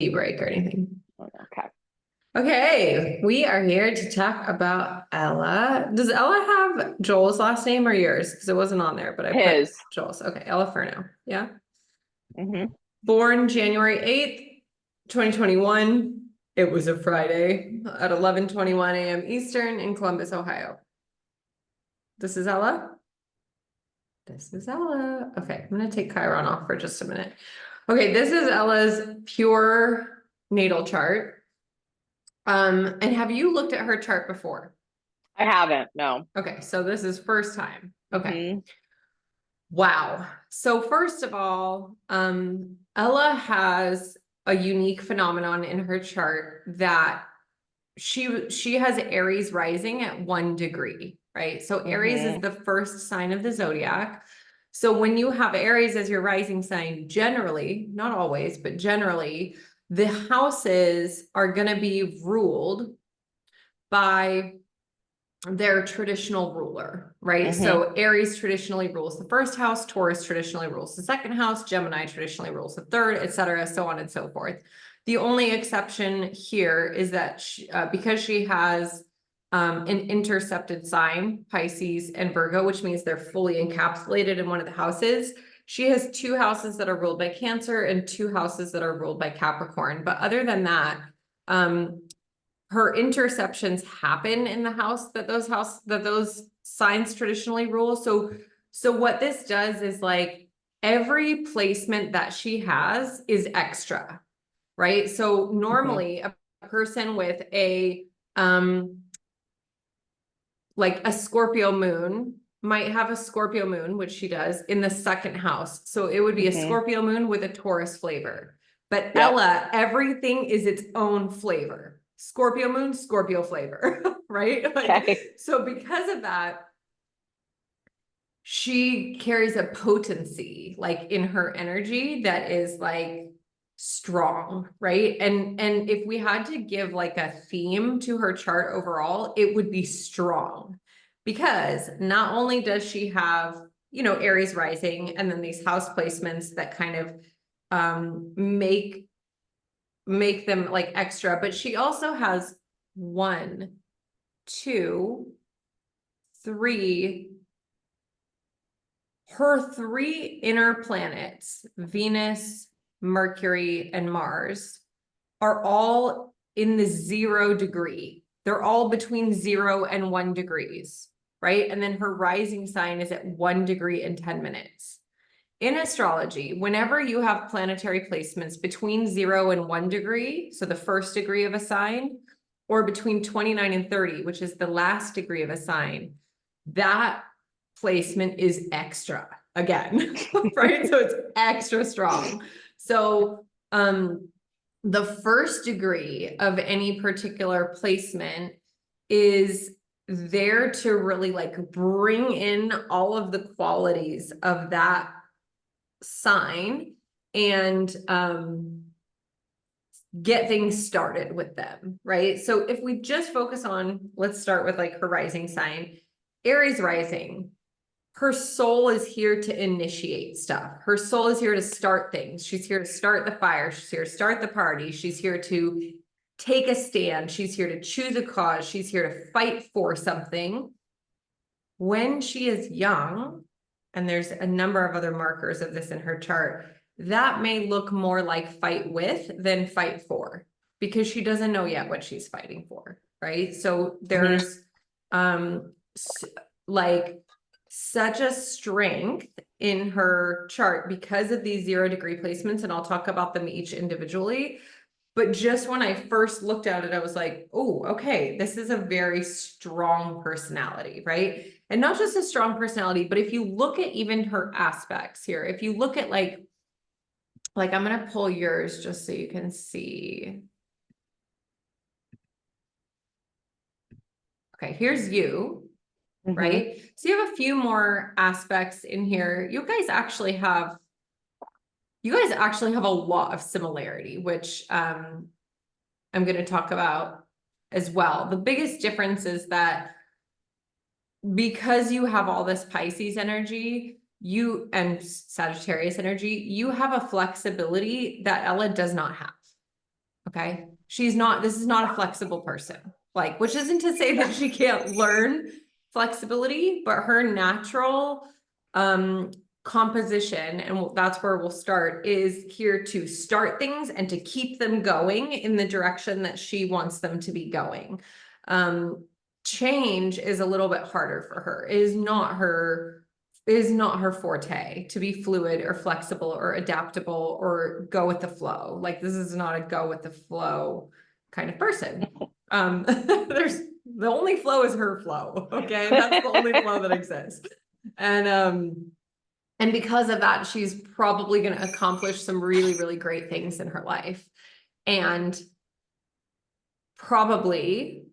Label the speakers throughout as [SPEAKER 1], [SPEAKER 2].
[SPEAKER 1] break or anything.
[SPEAKER 2] Okay.
[SPEAKER 1] Okay, we are here to talk about Ella. Does Ella have Joel's last name or yours? Because it wasn't on there, but I put
[SPEAKER 2] His.
[SPEAKER 1] Joel's. Okay, Ella Furno. Yeah.
[SPEAKER 2] Mm-hmm.
[SPEAKER 1] Born January 8th, 2021. It was a Friday at 11:21 a.m. Eastern in Columbus, Ohio. This is Ella. This is Ella. Okay, I'm gonna take Chiron off for just a minute. Okay, this is Ella's pure natal chart. And have you looked at her chart before?
[SPEAKER 2] I haven't, no.
[SPEAKER 1] Okay, so this is first time. Okay.
[SPEAKER 2] Mm-hmm.
[SPEAKER 1] Wow. So first of all, Ella has a unique phenomenon in her chart that she has Aries rising at 1 degree, right? So Aries is
[SPEAKER 2] Mm-hmm.
[SPEAKER 1] the first sign of the zodiac. So when you have Aries as your rising sign, generally, not always, but generally, the houses are going to be ruled by their traditional ruler, right?
[SPEAKER 2] Mm-hmm.
[SPEAKER 1] So Aries traditionally rules the first house, Taurus traditionally rules the second house, Gemini traditionally rules the third, etc., so on and so forth. The only exception here is that because she has an intercepted sign, Pisces and Virgo, which means they're fully encapsulated in one of the houses. She has 2 houses that are ruled by Cancer and 2 houses that are ruled by Capricorn. But other than that, her interceptions happen in the house that those signs traditionally rule. So what this does is like every placement that she has is extra, right? So
[SPEAKER 2] Mm-hmm.
[SPEAKER 1] normally a person with a like a Scorpio moon might have a Scorpio moon, which she does, in the second house. So it would be a
[SPEAKER 2] Mm-hmm.
[SPEAKER 1] Scorpio moon with a Taurus flavor. But
[SPEAKER 2] Yep.
[SPEAKER 1] Ella, everything is its own flavor. Scorpio moon, Scorpio flavor, right? Like,
[SPEAKER 2] Okay.
[SPEAKER 1] so because of that, she carries a potency like in her energy that is like strong, right? And if we had to give like a theme to her chart overall, it would be strong, because not only does she have, Aries rising and then these house placements that kind of make them like extra, but she also has 1, 2, 3. Her 3 inner planets, Venus, Mercury, and Mars, are all in the 0 degree. They're all between 0 and 1 degrees, right? And then her rising sign is at 1 degree and 10 minutes. In astrology, whenever you have planetary placements between 0 and 1 degree, so the first degree of a sign, or between 29 and 30, which is the last degree of a sign, that placement is extra again, right? So it's extra strong. So the first degree of any particular placement is there to really like bring in all of the qualities of that sign and get things started with them, right? So if we just focus on, let's start with like her rising sign, Aries rising, her soul is here to initiate stuff. Her soul is here to start things. She's here to start the fire. She's here to start the party. She's here to take a stand. She's here to choose a cause. She's here to fight for something. When she is young, and there's a number of other markers of this in her chart, that may look more like fight with than fight for, because she doesn't know yet what she's fighting for, right? So there's like such a strength in her chart because of these 0 degree placements, and I'll talk about them each individually. But just when I first looked at it, I was like, oh, okay, this is a very strong personality, right? And not just a strong personality, but if you look at even her aspects here, if you look at like I'm going to pull yours just so you can see. Okay, here's you,
[SPEAKER 2] Mm-hmm.
[SPEAKER 1] right? So you have a few more aspects in here. You guys actually have a lot of similarity, which I'm going to talk about as well. The biggest difference is that because you have all this Pisces energy, you and Sagittarius energy, you have a flexibility that Ella does not have. Okay. This is not a flexible person, like, which isn't to say that she can't learn flexibility, but her natural, composition, and that's where we'll start, is here to start things and to keep them going in the direction that she wants them to be going. Change is a little bit harder for her. It is not her forte to be fluid or flexible or adaptable or go with the flow. Like, this is not a go with the flow kind of person. There's the only flow is her flow. Okay. That's the only flow that exists. And because of that, she's probably going to accomplish some really, really great things in her life. And probably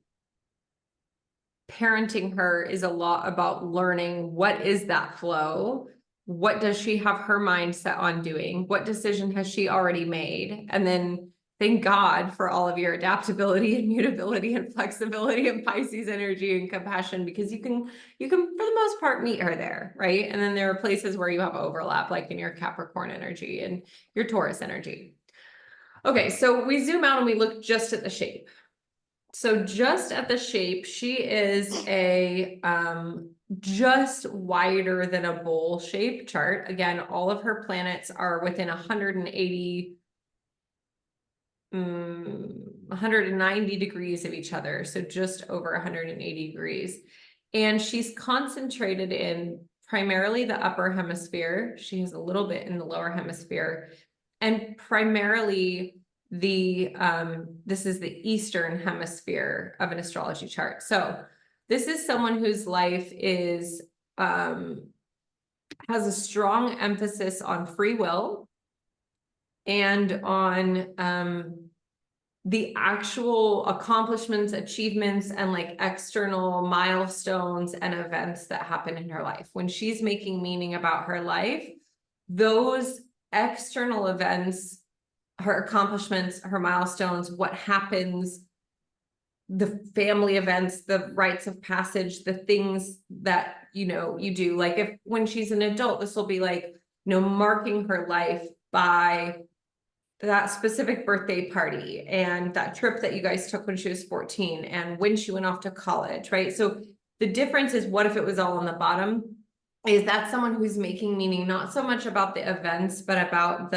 [SPEAKER 1] parenting her is a lot about learning, what is that flow? What does she have her mind set on doing? What decision has she already made? And then thank God for all of your adaptability and mutability and flexibility and Pisces energy and compassion, because you can, for the most part, meet her there, right? And then there are places where you have overlap, like in your Capricorn energy and your Taurus energy. Okay, so we zoom out and we look just at the shape. So just at the shape, she is a just wider than a bowl shape chart. Again, all of her planets are within 180, 190 degrees of each other. So just over 180 degrees. And she's concentrated in primarily the upper hemisphere. She has a little bit in the lower hemisphere, and primarily this is the Eastern hemisphere of an astrology chart. So this is someone whose life is, has a strong emphasis on free will and on, the actual accomplishments, achievements, and like external milestones and events that happen in her life. When she's making meaning about her life, those external events, her accomplishments, her milestones, what happens, the family events, the rites of passage, the things that, you do. Like, if when she's an adult, this will be like, marking her life by that specific birthday party and that trip that you guys took when she was 14 and when she went off to college, right? So the difference is, what if it was all on the bottom? Is that someone who's making meaning, not so much about the events, but about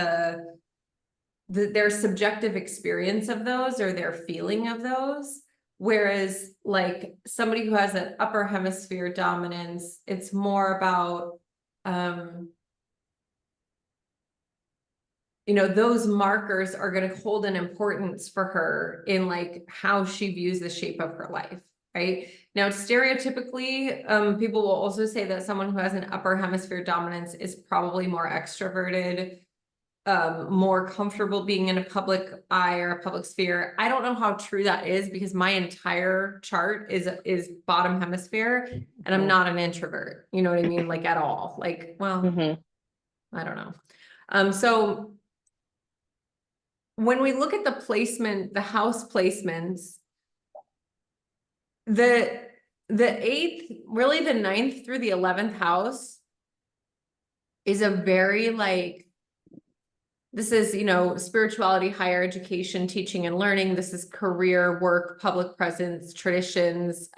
[SPEAKER 1] their subjective experience of those or their feeling of those. Whereas like somebody who has an upper hemisphere dominance, it's more about, those markers are going to hold an importance for her in like how she views the shape of her life. Right now, stereotypically, people will also say that someone who has an upper hemisphere dominance is probably more extroverted, more comfortable being in a public eye or a public sphere. I don't know how true that is, because my entire chart is bottom hemisphere, and I'm not an introvert. You know what I mean? Like, at all. Like, well, I don't know. So when we look at the placement, the house placements, the 8th, really the 9th through the 11th house is a very like, this is, spirituality, higher education, teaching and learning. This is career, work, public presence, traditions,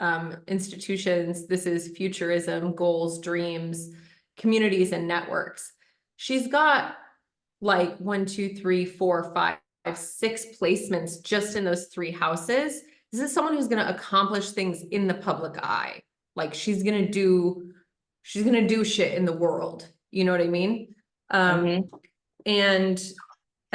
[SPEAKER 1] institutions. This is futurism, goals, dreams, communities, and networks. She's got like 1, 2, 3, 4, 5, 6 placements just in those 3 houses. This is someone who's going to accomplish things in the public eye. Like, she's going to do shit in the world. You know what I mean? And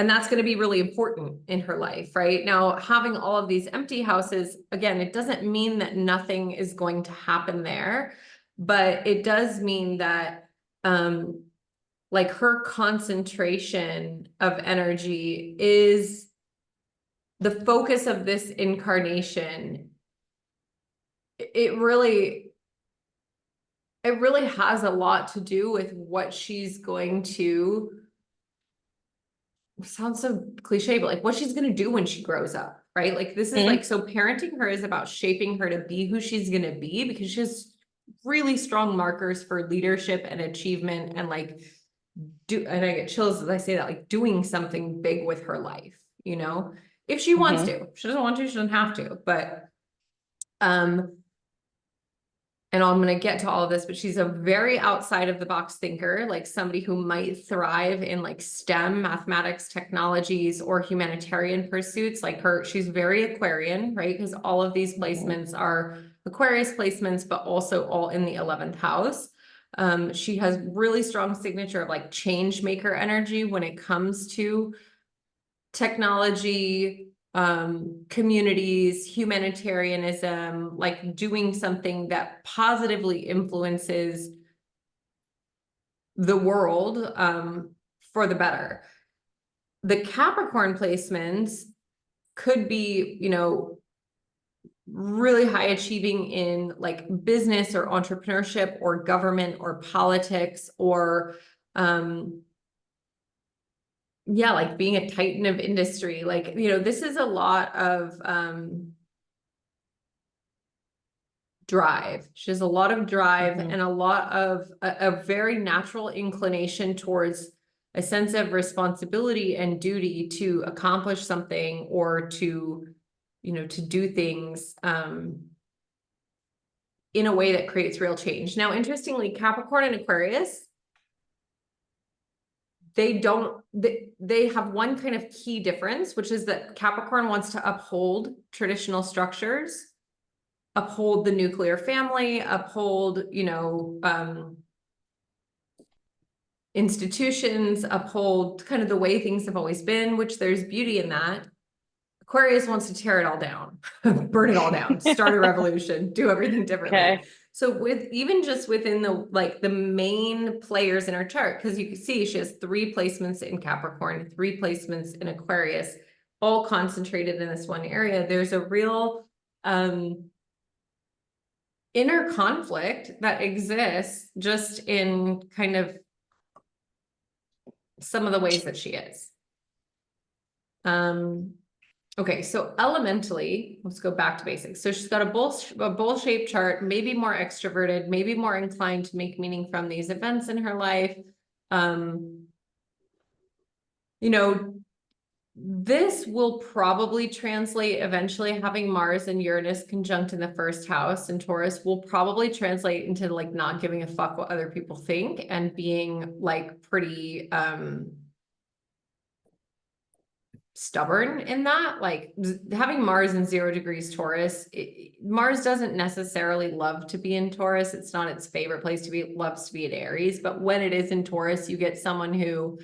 [SPEAKER 1] that's going to be really important in her life, right? Now, having all of these empty houses, again, it doesn't mean that nothing is going to happen there, but it does mean that, like, her concentration of energy is the focus of this incarnation. It really has a lot to do with what she's going to, sounds so cliche, but like what she's going to do when she grows up, right? Like, this is like, so parenting her is about shaping her to be who she's going to be, because she has really strong markers for leadership and achievement, and like, and I get chills as I say that, like doing something big with her life, if she wants
[SPEAKER 2] Mhm.
[SPEAKER 1] to. If she doesn't want to, she doesn't have to, but, and I'm gonna get to all of this, but she's a very outside of the box thinker, like somebody who might thrive in like STEM, mathematics, technologies, or humanitarian pursuits. Like her, she's very Aquarian, right? Because all of these placements are Aquarius placements, but also all in the 11th house. She has really strong signature of like change maker energy when it comes to technology, communities, humanitarianism, like doing something that positively influences the world, for the better. The Capricorn placements could be, you know, really high achieving in like business or entrepreneurship or government or politics or, yeah, like being a titan of industry. Like, you know, this is a lot of drive. She has a lot of drive and a lot of a very natural inclination towards a sense of responsibility and duty to accomplish something or to, you know, to do things in a way that creates real change. Now, interestingly, Capricorn and Aquarius, they have one kind of key difference, which is that Capricorn wants to uphold traditional structures, uphold the nuclear family, uphold, you know, institutions, uphold kind of the way things have always been, which there's beauty in that. Aquarius wants to tear it all down, burn it all down, start a revolution, do everything differently.
[SPEAKER 2] Okay.
[SPEAKER 1] So with even just within the like the main players in her chart, because you can see she has 3 placements in Capricorn, 3 placements in Aquarius, all concentrated in this one area. There's a real inner conflict that exists just in kind of some of the ways that she is. Okay, so elementally, let's go back to basics. So she's got a bowl-shaped chart, maybe more extroverted, maybe more inclined to make meaning from these events in her life. You know, this will probably translate eventually. Having Mars and Uranus conjunct in the 1st house and Taurus will probably translate into like not giving a fuck what other people think and being like pretty stubborn in that. Like having Mars in 0 degrees Taurus, Mars doesn't necessarily love to be in Taurus. It's not its favorite place to be. It loves to be in Aries, but when it is in Taurus, you get someone who,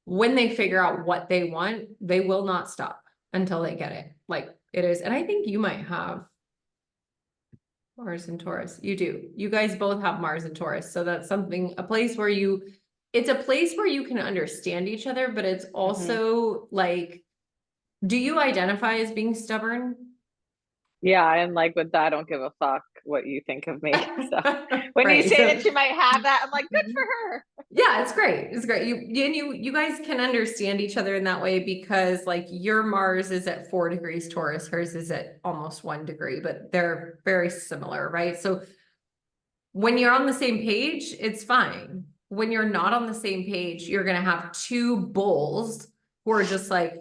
[SPEAKER 1] when they figure out what they want, they will not stop until they get it. Like it is. And I think you might have Mars and Taurus. You do. You guys both have Mars and Taurus. So that's something, a place where it's a place where you can understand each other, but it's also like, do you identify as being stubborn?
[SPEAKER 2] Yeah, and like with that, I don't give a fuck what you think of me. So when you
[SPEAKER 1] Right,
[SPEAKER 2] say
[SPEAKER 1] so-
[SPEAKER 2] that she might have that, I'm like, good for her.
[SPEAKER 1] Yeah, it's great. It's great. You guys can understand each other in that way because like your Mars is at 4 degrees Taurus, hers is at almost 1 degree, but they're very similar, right? So when you're on the same page, it's fine. When you're not on the same page, you're gonna have 2 bulls who are just like,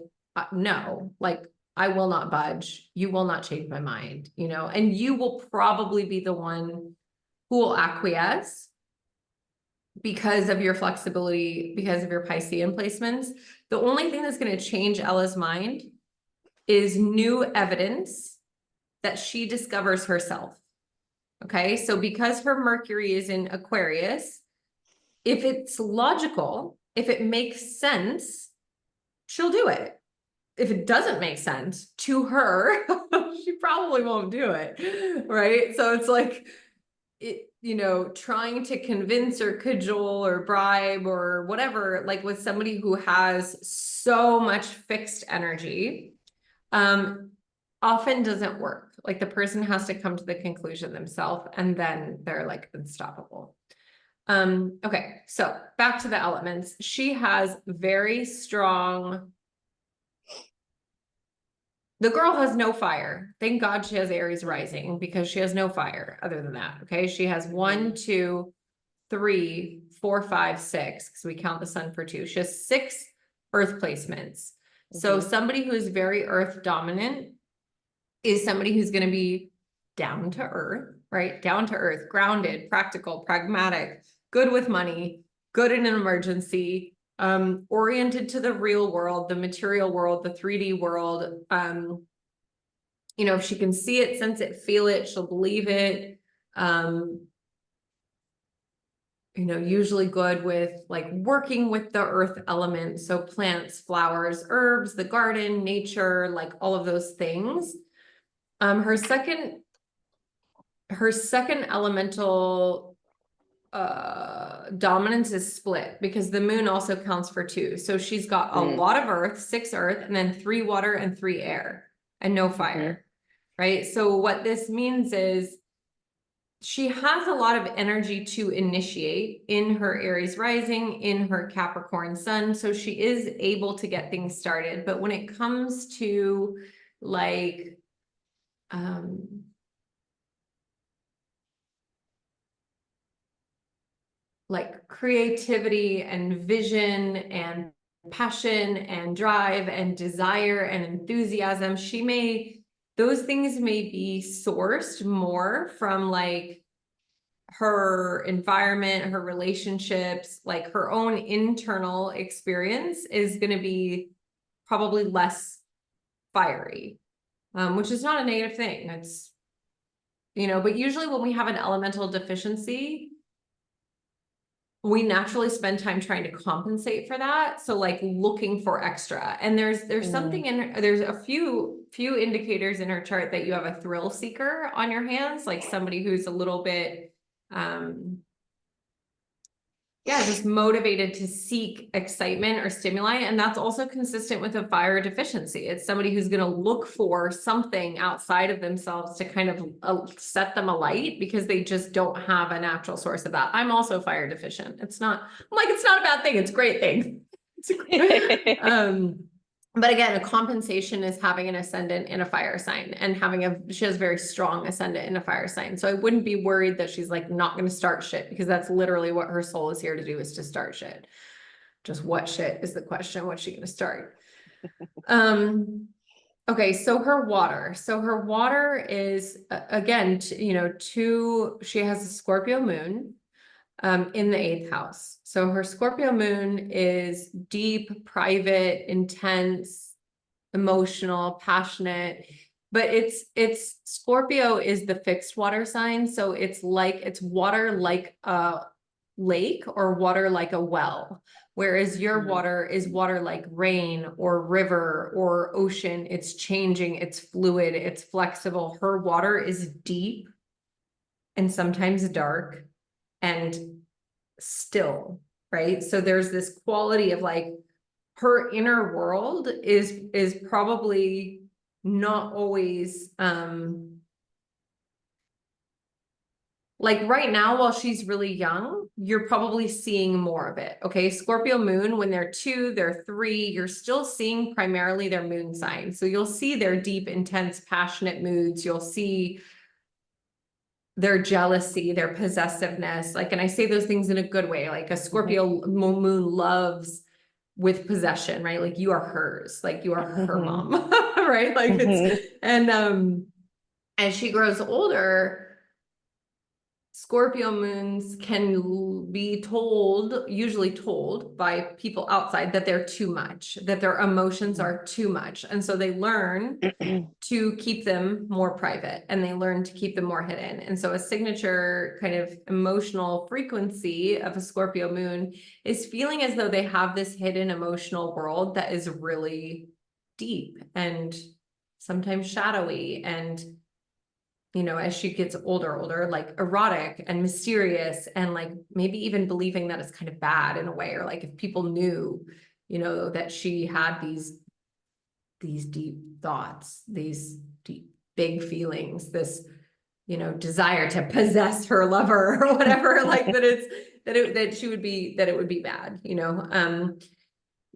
[SPEAKER 1] no, like I will not budge. You will not change my mind, you know, and you will probably be the one who will acquiesce because of your flexibility, because of your Piscean placements. The only thing that's going to change Ella's mind is new evidence that she discovers herself. Okay, so because her Mercury is in Aquarius, if it's logical, if it makes sense, she'll do it. If it doesn't make sense to her, she probably won't do it, right? So it's like, you know, trying to convince or cajole or bribe or whatever, like with somebody who has so much fixed energy, often doesn't work. Like the person has to come to the conclusion themselves and then they're like unstoppable. Okay, so back to the elements. She has very strong. The girl has no fire. Thank God she has Aries rising because she has no fire other than that. Okay. She has 1, 2, 3, 4, 5, 6, because we count the sun for 2. She has 6 earth placements. So somebody who is very earth dominant is somebody who's going to be down to earth, right? Down to earth, grounded, practical, pragmatic, good with money, good in an emergency, oriented to the real world, the material world, the 3D world. You know, if she can see it, sense it, feel it, she'll believe it. You know, usually good with like working with the earth element. So plants, flowers, herbs, the garden, nature, like all of those things. Her second elemental dominance is split because the moon also counts for 2. So she's got a lot of earth, 6 earth, and then 3 water and 3 air and no fire, right? So what this means is she has a lot of energy to initiate in her Aries rising, in her Capricorn sun. So she is able to get things started. But when it comes to like, creativity and vision and passion and drive and desire and enthusiasm, those things may be sourced more from like her environment, her relationships, like her own internal experience is going to be probably less fiery, which is not a negative thing. It's, you know, but usually when we have an elemental deficiency, we naturally spend time trying to compensate for that. So like looking for extra, and there's something there's a few indicators in her chart that you have a thrill seeker on your hands, like somebody who's a little bit, just motivated to seek excitement or stimuli. And that's also consistent with a fire deficiency. It's somebody who's going to look for something outside of themselves to kind of set them alight because they just don't have a natural source of that. I'm also fire deficient. It's not a bad thing. It's a great thing. But again, a compensation is having an ascendant in a fire sign and she has very strong ascendant in a fire sign. So I wouldn't be worried that she's like not going to start shit, because that's literally what her soul is here to do, is to start shit. Just what shit is the question. What's she going to start? Okay. So her water is again, she has a Scorpio moon in the 8th house. So her Scorpio moon is deep, private, intense, emotional, passionate, but it's Scorpio is the fixed water sign. So it's water like a lake or water like a well, whereas your water is water like rain or river or ocean. It's changing, it's fluid, it's flexible. Her water is deep and sometimes dark and still, right? So there's this quality of like her inner world is probably not always like right now, while she's really young, you're probably seeing more of it. Okay. Scorpio moon, when they're 2, they're 3, you're still seeing primarily their moon sign. So you'll see their deep, intense, passionate moods. You'll see their jealousy, their possessiveness, like, and I say those things in a good way, like a Scorpio moon loves with possession, right? Like you are hers, like you are her mom, right? Like it's, and as she grows older, Scorpio moons can be usually told by people outside that they're too much, that their emotions are too much. And so they learn to keep them more private and they learn to keep them more hidden. And so a signature kind of emotional frequency of a Scorpio moon is feeling as though they have this hidden emotional world that is really deep and sometimes shadowy, and as she gets older, like erotic and mysterious, and like maybe even believing that it's kind of bad in a way, or like if people knew, that she had these deep thoughts, these deep, big feelings, this, desire to possess her lover or whatever, like that it would be bad,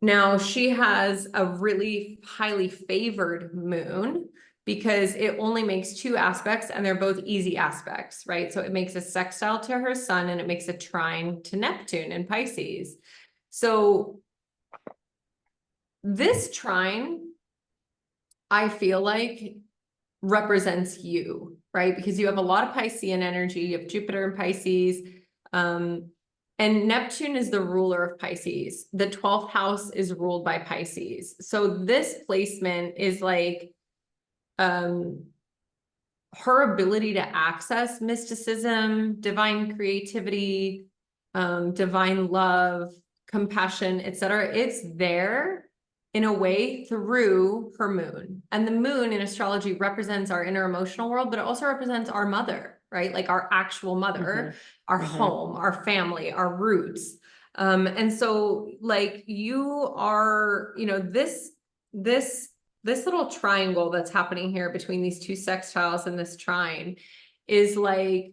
[SPEAKER 1] Now she has a really highly favored moon because it only makes 2 aspects and they're both easy aspects, right? So it makes a sextile to her sun and it makes a trine to Neptune in Pisces. So this trine, I feel like represents you, right? Because you have a lot of Piscean energy, you have Jupiter in Pisces, and Neptune is the ruler of Pisces. The 12th house is ruled by Pisces. So this placement is like, her ability to access mysticism, divine creativity, divine love, compassion, etc. It's there in a way through her moon. And the moon in astrology represents our inner emotional world, but it also represents our mother, right? Like our actual mother, our home, our family, our roots. And so like you are, you know, this little triangle that's happening here between these two sextiles and this trine is like,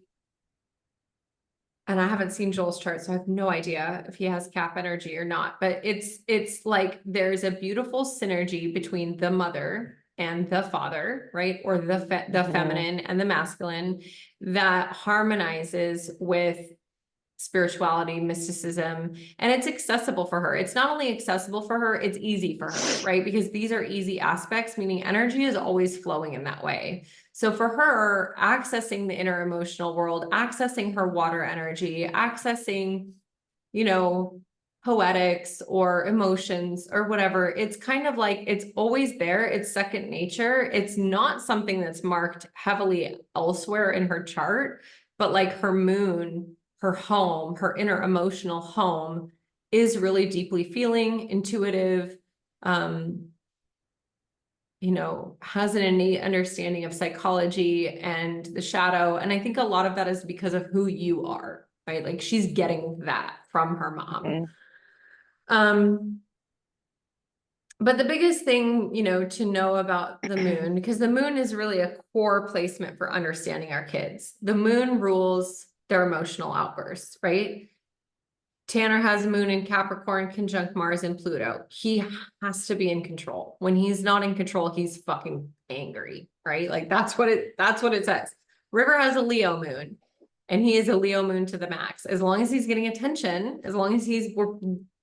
[SPEAKER 1] and I haven't seen Joel's chart, so I have no idea if he has Cap energy or not, but it's like there's a beautiful synergy between the mother and the father, right? Or the feminine and the masculine that harmonizes with spirituality, mysticism, and it's accessible for her. It's not only accessible for her, it's easy for her, right? Because these are easy aspects, meaning energy is always flowing in that way. So for her, accessing the inner emotional world, accessing her water energy, accessing, you know, poetics or emotions or whatever, it's kind of like it's always there. It's second nature. It's not something that's marked heavily elsewhere in her chart, but like her moon, her home, her inner emotional home is really deeply feeling, intuitive, you know, has an innate understanding of psychology and the shadow. And I think a lot of that is because of who you are, right? Like she's getting that from her mom. But the biggest thing, you know, to know about the moon, because the moon is really a core placement for understanding our kids. The moon rules their emotional outbursts, right? Tanner has a moon in Capricorn conjunct Mars and Pluto. He has to be in control. When he's not in control, he's fucking angry, right? Like that's what it says. River has a Leo moon and he is a Leo moon to the max. As long as he's getting attention, as long as we're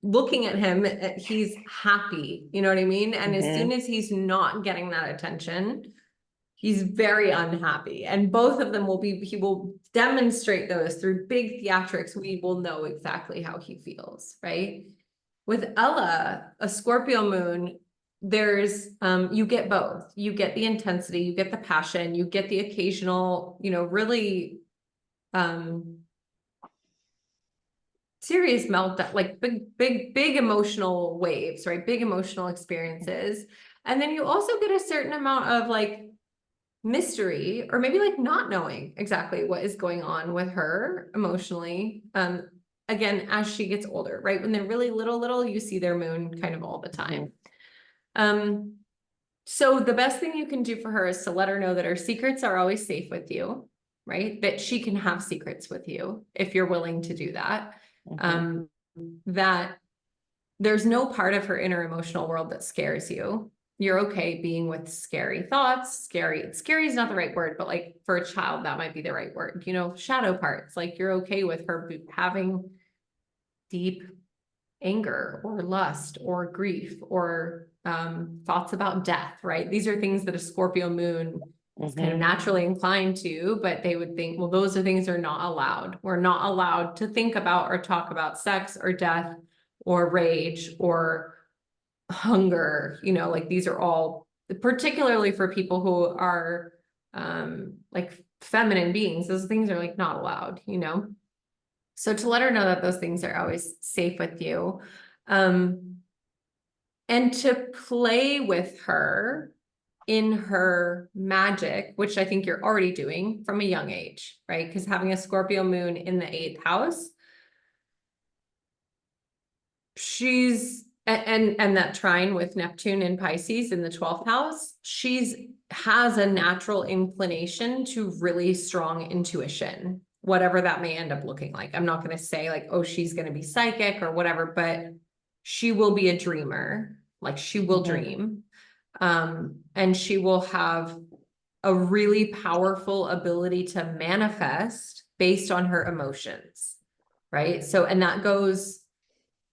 [SPEAKER 1] looking at him, he's happy. You know what I mean? And as soon as he's not getting that attention, he's very unhappy. And both of them he will demonstrate those through big theatrics. We will know exactly how he feels, right? With Ella, a Scorpio moon, there's, you get both. You get the intensity, you get the passion, you get the occasional, you know, really, serious meltdown, like big emotional waves, right? Big emotional experiences. And then you also get a certain amount of like mystery, or maybe like not knowing exactly what is going on with her emotionally. Again, as she gets older, right? When they're really little, you see their moon kind of all the time. So the best thing you can do for her is to let her know that her secrets are always safe with you, right? That she can have secrets with you if you're willing to do that. That there's no part of her inner emotional world that scares you. You're okay being with scary thoughts. Scary is not the right word, but like for a child, that might be the right word. You know, shadow parts, like you're okay with her having deep anger or lust or grief or thoughts about death, right? These are things that a Scorpio moon is kind of naturally inclined to, but they would think, well, those are things that are not allowed. We're not allowed to think about or talk about sex or death or rage or hunger, you know, like these are all, particularly for people who are like feminine beings, those things are like not allowed, you know? So to let her know that those things are always safe with you. And to play with her in her magic, which I think you're already doing from a young age, right? Because having a Scorpio moon in the 8th house, she's and that trine with Neptune in Pisces in the 12th house, has a natural inclination to really strong intuition, whatever that may end up looking like. I'm not going to say like, oh, she's going to be psychic or whatever, but she will be a dreamer. Like she will dream. And she will have a really powerful ability to manifest based on her emotions, right? So, and that goes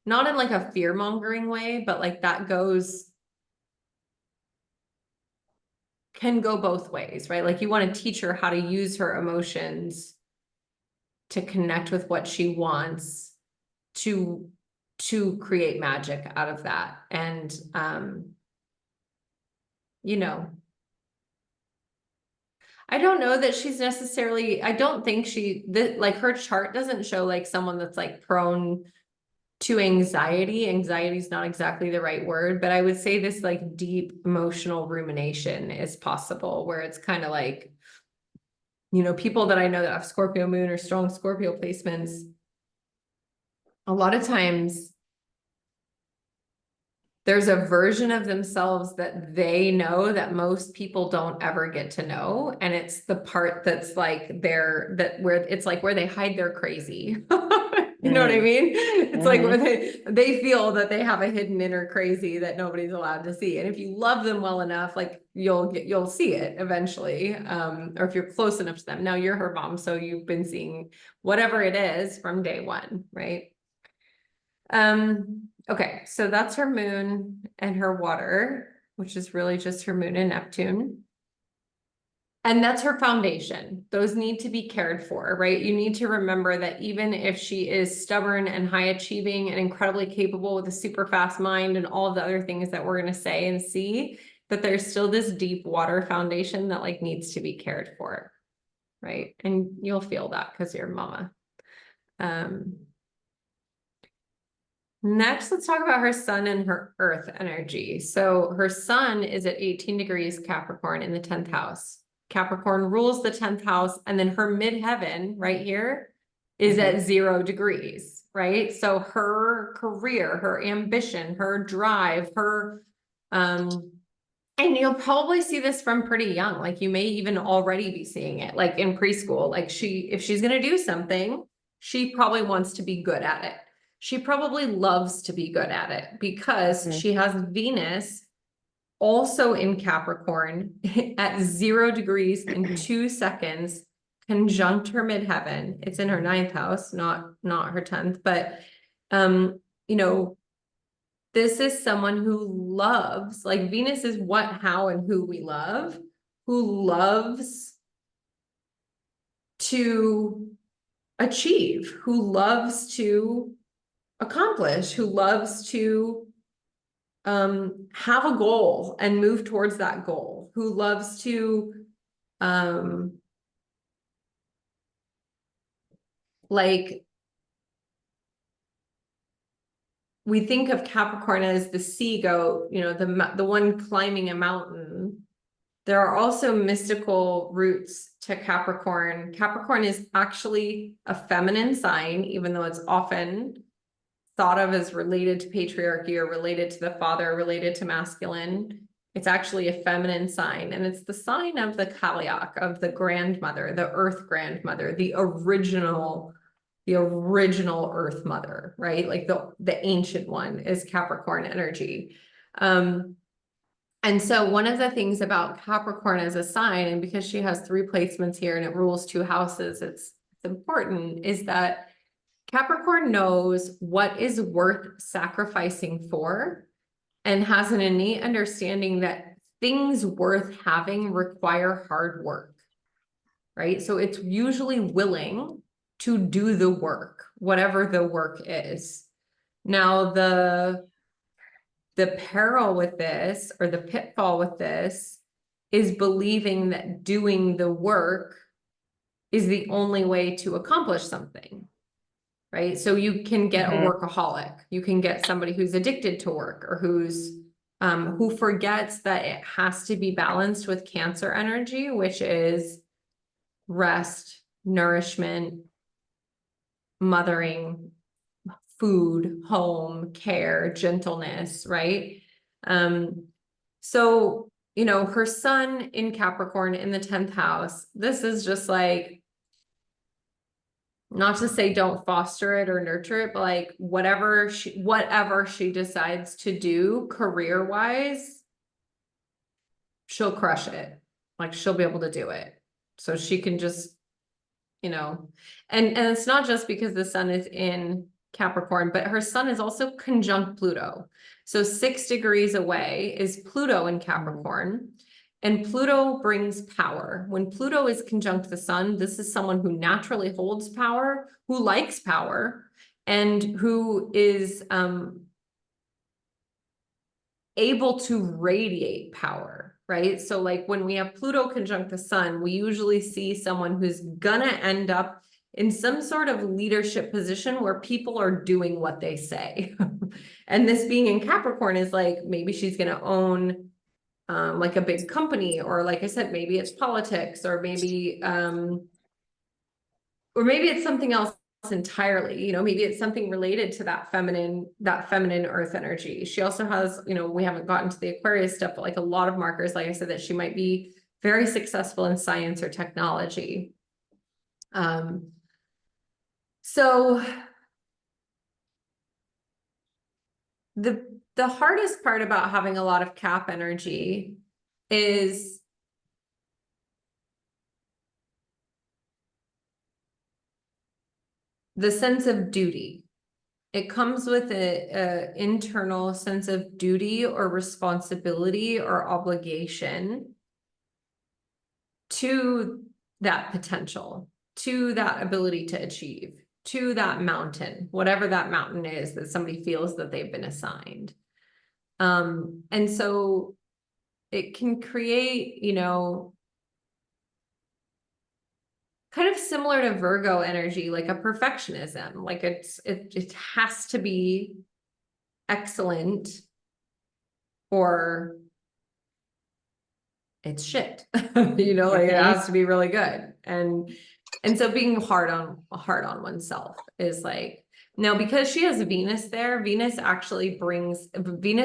[SPEAKER 1] not in like a fear mongering way, but like that goes can go both ways, right? Like you want to teach her how to use her emotions to connect with what she wants to create magic out of that. And you know, I don't know that she's necessarily, I don't think like her chart doesn't show like someone that's like prone to anxiety. Anxiety is not exactly the right word, but I would say this like deep emotional rumination is possible, where it's kind of like, you know, people that I know that have Scorpio moon or strong Scorpio placements, a lot of times there's a version of themselves that they know that most people don't ever get to know. And it's the part that's like where it's like where they hide their crazy. You know what I mean? It's like where they feel that they have a hidden inner crazy that nobody's allowed to see. And if you love them well enough, like you'll see it eventually. Or if you're close enough to them. Now you're her mom, so you've been seeing whatever it is from day one, right? Okay, so that's her moon and her water, which is really just her moon and Neptune. And that's her foundation. Those need to be cared for, right? You need to remember that even if she is stubborn and high achieving and incredibly capable with a super fast mind and all of the other things that we're going to say and see, that there's still this deep water foundation that like needs to be cared for, right? And you'll feel that because you're mama. Next, let's talk about her sun and her earth energy. So her sun is at 18 degrees Capricorn in the 10th house. Capricorn rules the 10th house, and then her midheaven right here is at 0 degrees, right? So her career, her ambition, her drive, her and you'll probably see this from pretty young. Like you may even already be seeing it like in preschool. Like if she's going to do something, she probably wants to be good at it. She probably loves to be good at it because she has Venus also in Capricorn at 0 degrees in 2 seconds, conjunct her midheaven. It's in her 9th house, not her 10th, but you know, this is someone who loves, like Venus is what, how, and who we love, who loves to achieve, who loves to accomplish, who loves to have a goal and move towards that goal, who loves to like we think of Capricorn as the sea goat, you know, the one climbing a mountain. There are also mystical roots to Capricorn. Capricorn is actually a feminine sign, even though it's often thought of as related to patriarchy or related to the father, related to masculine. It's actually a feminine sign, and it's the sign of the Kaliak, of the grandmother, the earth grandmother, the original earth mother, right? Like the ancient one is Capricorn energy. And so one of the things about Capricorn as a sign, and because she has 3 placements here and it rules 2 houses, it's important, is that Capricorn knows what is worth sacrificing for and has an innate understanding that things worth having require hard work, right? So it's usually willing to do the work, whatever the work is. Now, the peril with this, or the pitfall with this, is believing that doing the work is the only way to accomplish something, right? So you can get a workaholic, you can get somebody who's addicted to work, or who forgets that it has to be balanced with Cancer energy, which is rest, nourishment, mothering, food, home, care, gentleness, right? So, you know, her sun in Capricorn in the 10th house, this is just like, not to say don't foster it or nurture it, but like whatever she decides to do career-wise, she'll crush it. Like she'll be able to do it. So she can just, you know, and it's not just because the sun is in Capricorn, but her sun is also conjunct Pluto. So 6 degrees away is Pluto in Capricorn. And Pluto brings power. When Pluto is conjunct the sun, this is someone who naturally holds power, who likes power, and who is able to radiate power, right? So like when we have Pluto conjunct the sun, we usually see someone who's gonna end up in some sort of leadership position where people are doing what they say. And this being in Capricorn is like, maybe she's gonna own like a big company, or like I said, maybe it's politics, or maybe it's something else entirely, you know, maybe it's something related to that feminine earth energy. She also has, you know, we haven't gotten to the Aquarius stuff, but like a lot of markers, like I said, that she might be very successful in science or technology. So the hardest part about having a lot of Cap energy is the sense of duty. It comes with a internal sense of duty or responsibility or obligation to that potential, to that ability to achieve, to that mountain, whatever that mountain is that somebody feels that they've been assigned. And so it can create, you know, kind of similar to Virgo energy, like a perfectionism, like it has to be excellent or it's shit. You know, like it has to be really good. And so being hard on oneself is like, now because she has Venus there, Venus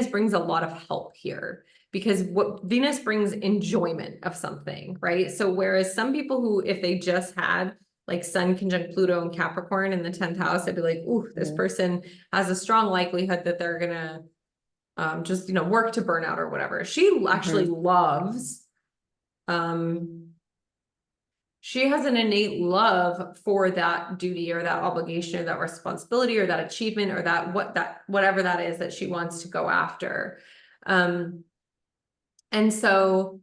[SPEAKER 1] brings a lot of help here, because what Venus brings enjoyment of something, right? So whereas some people who, if they just had like Sun conjunct Pluto and Capricorn in the 10th house, I'd be like, ooh, this person has a strong likelihood that they're gonna just, you know, work to burn out or whatever. She actually loves, she has an innate love for that duty or that obligation or that responsibility or that achievement or whatever that is that she wants to go after. And so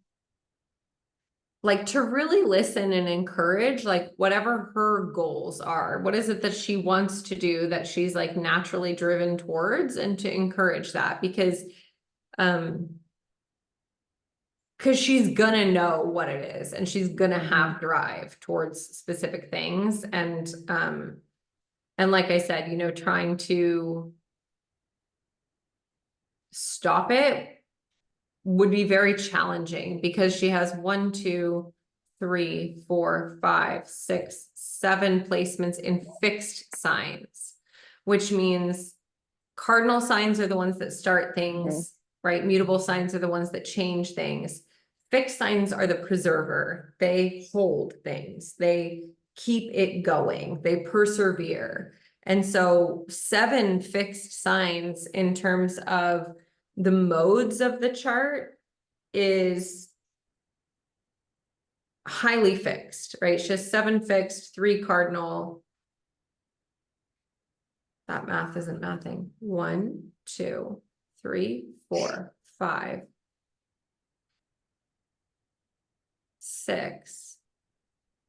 [SPEAKER 1] like to really listen and encourage like whatever her goals are, what is it that she wants to do that she's like naturally driven towards, and to encourage that, because she's gonna know what it is and she's gonna have drive towards specific things. And like I said, you know, trying to stop it would be very challenging, because she has 1, 2, 3, 4, 5, 6, 7 placements in fixed signs, which means cardinal signs are the ones that start things, right? Mutable signs are the ones that change things. Fixed signs are the preserver. They hold things. They keep it going. They persevere. And so 7 fixed signs in terms of the modes of the chart is highly fixed, right? She has 7 fixed, 3 cardinal. That math isn't mathing. 1, 2, 3, 4, 5, 6.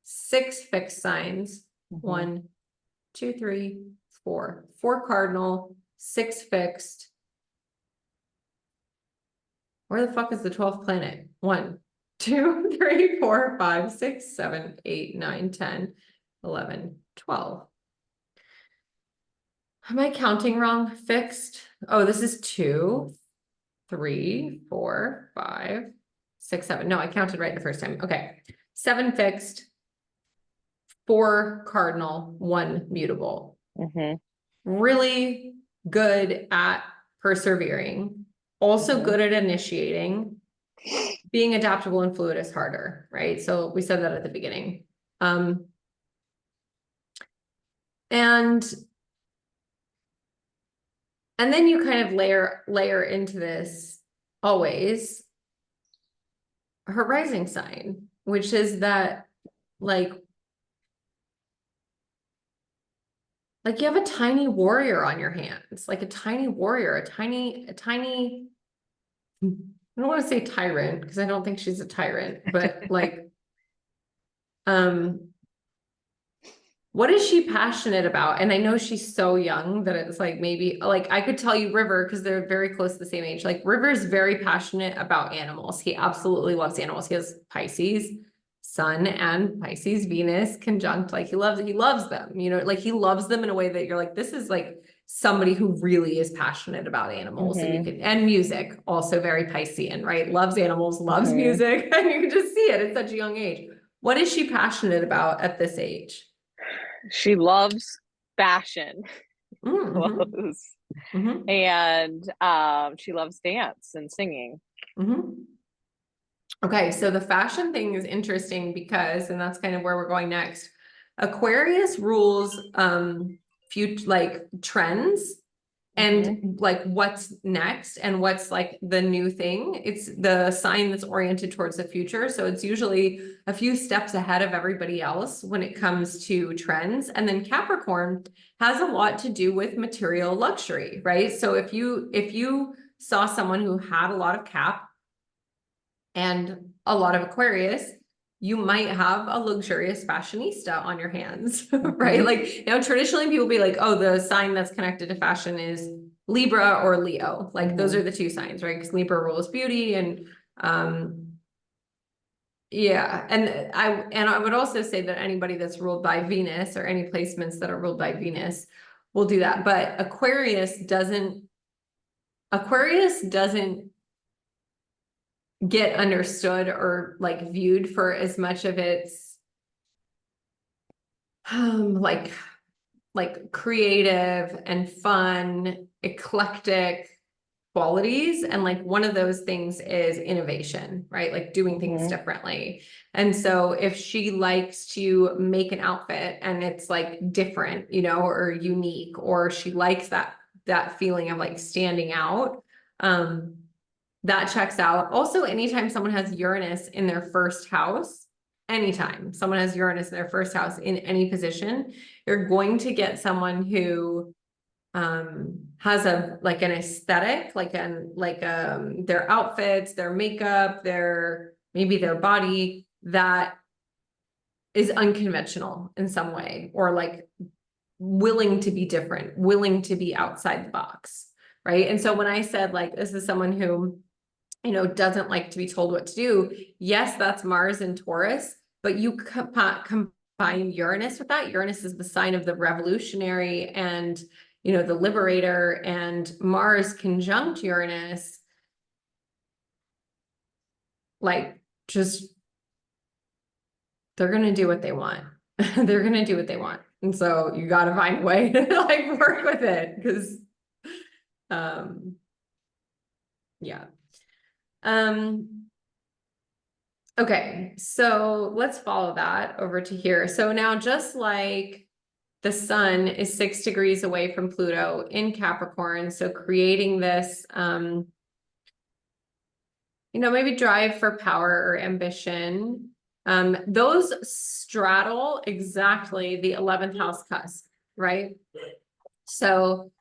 [SPEAKER 1] 6 fixed signs. 1, 2, 3, 4. 4 cardinal, 6 fixed. Where the fuck is the 12th planet? 1, 2, 3, 4, 5, 6, 7, 8, 9, 10, 11, 12. Am I counting wrong? Fixed. Oh, this is 2, 3, 4, 5, 6, 7. No, I counted right the first time. Okay. 7 fixed, 4 cardinal, 1 mutable. Really good at persevering. Also good at initiating. Being adaptable and fluid is harder, right? So we said that at the beginning. And then you kind of layer into this always her rising sign, which is that like you have a tiny warrior on your hands, like a tiny warrior, a tiny I don't want to say tyrant because I don't think she's a tyrant, but like, um, what is she passionate about? And I know she's so young that it's like maybe like I could tell you River because they're very close to the same age. Like River's very passionate about animals. He absolutely loves animals. He has Pisces Sun and Pisces Venus conjunct. Like he loves them, you know, like he loves them in a way that you're like, this is like somebody who really is passionate about animals. And you can, and music, also very Piscean, right? Loves animals, loves music, and you can just see it at such a young age. What is she passionate about at this age?
[SPEAKER 2] She loves fashion
[SPEAKER 1] Mm-hmm.
[SPEAKER 2] clothes.
[SPEAKER 1] Mm-hmm.
[SPEAKER 2] And she loves dance and singing.
[SPEAKER 1] Mm-hmm. Okay, so the fashion thing is interesting because, and that's kind of where we're going next. Aquarius rules future like trends and like what's next and what's like the new thing. It's the sign that's oriented towards the future. So it's usually a few steps ahead of everybody else when it comes to trends. And then Capricorn has a lot to do with material luxury, right? So if you saw someone who had a lot of Cap and a lot of Aquarius, you might have a luxurious fashionista on your hands, right? Like, you know, traditionally people be like, oh, the sign that's connected to fashion is Libra or Leo. Like those are the two signs, right? Because Libra rules beauty and yeah. And I would also say that anybody that's ruled by Venus or any placements that are ruled by Venus will do that. But Aquarius doesn't get understood or like viewed for as much of its like creative and fun, eclectic qualities. And like one of those things is innovation, right? Like doing things differently. And so if she likes to make an outfit and it's like different, you know, or unique, or she likes that feeling of like standing out, that checks out. Also, anytime someone has Uranus in their first house, anytime someone has Uranus in their first house in any position, you're going to get someone who has a like an aesthetic, their outfits, their makeup, maybe their body that is unconventional in some way, or like willing to be different, willing to be outside the box, right? And so when I said like this is someone who, you know, doesn't like to be told what to do. Yes, that's Mars and Taurus, but you combine Uranus with that. Uranus is the sign of the revolutionary and, you know, the liberator, and Mars conjunct Uranus, like just, they're going to do what they want. They're going to do what they want. And so you got to find a way to like work with it because, yeah. Okay, so let's follow that over to here. So now just like the sun is 6 degrees away from Pluto in Capricorn, so creating this, you know, maybe drive for power or ambition, those straddle exactly the 11th house cusp, right? So,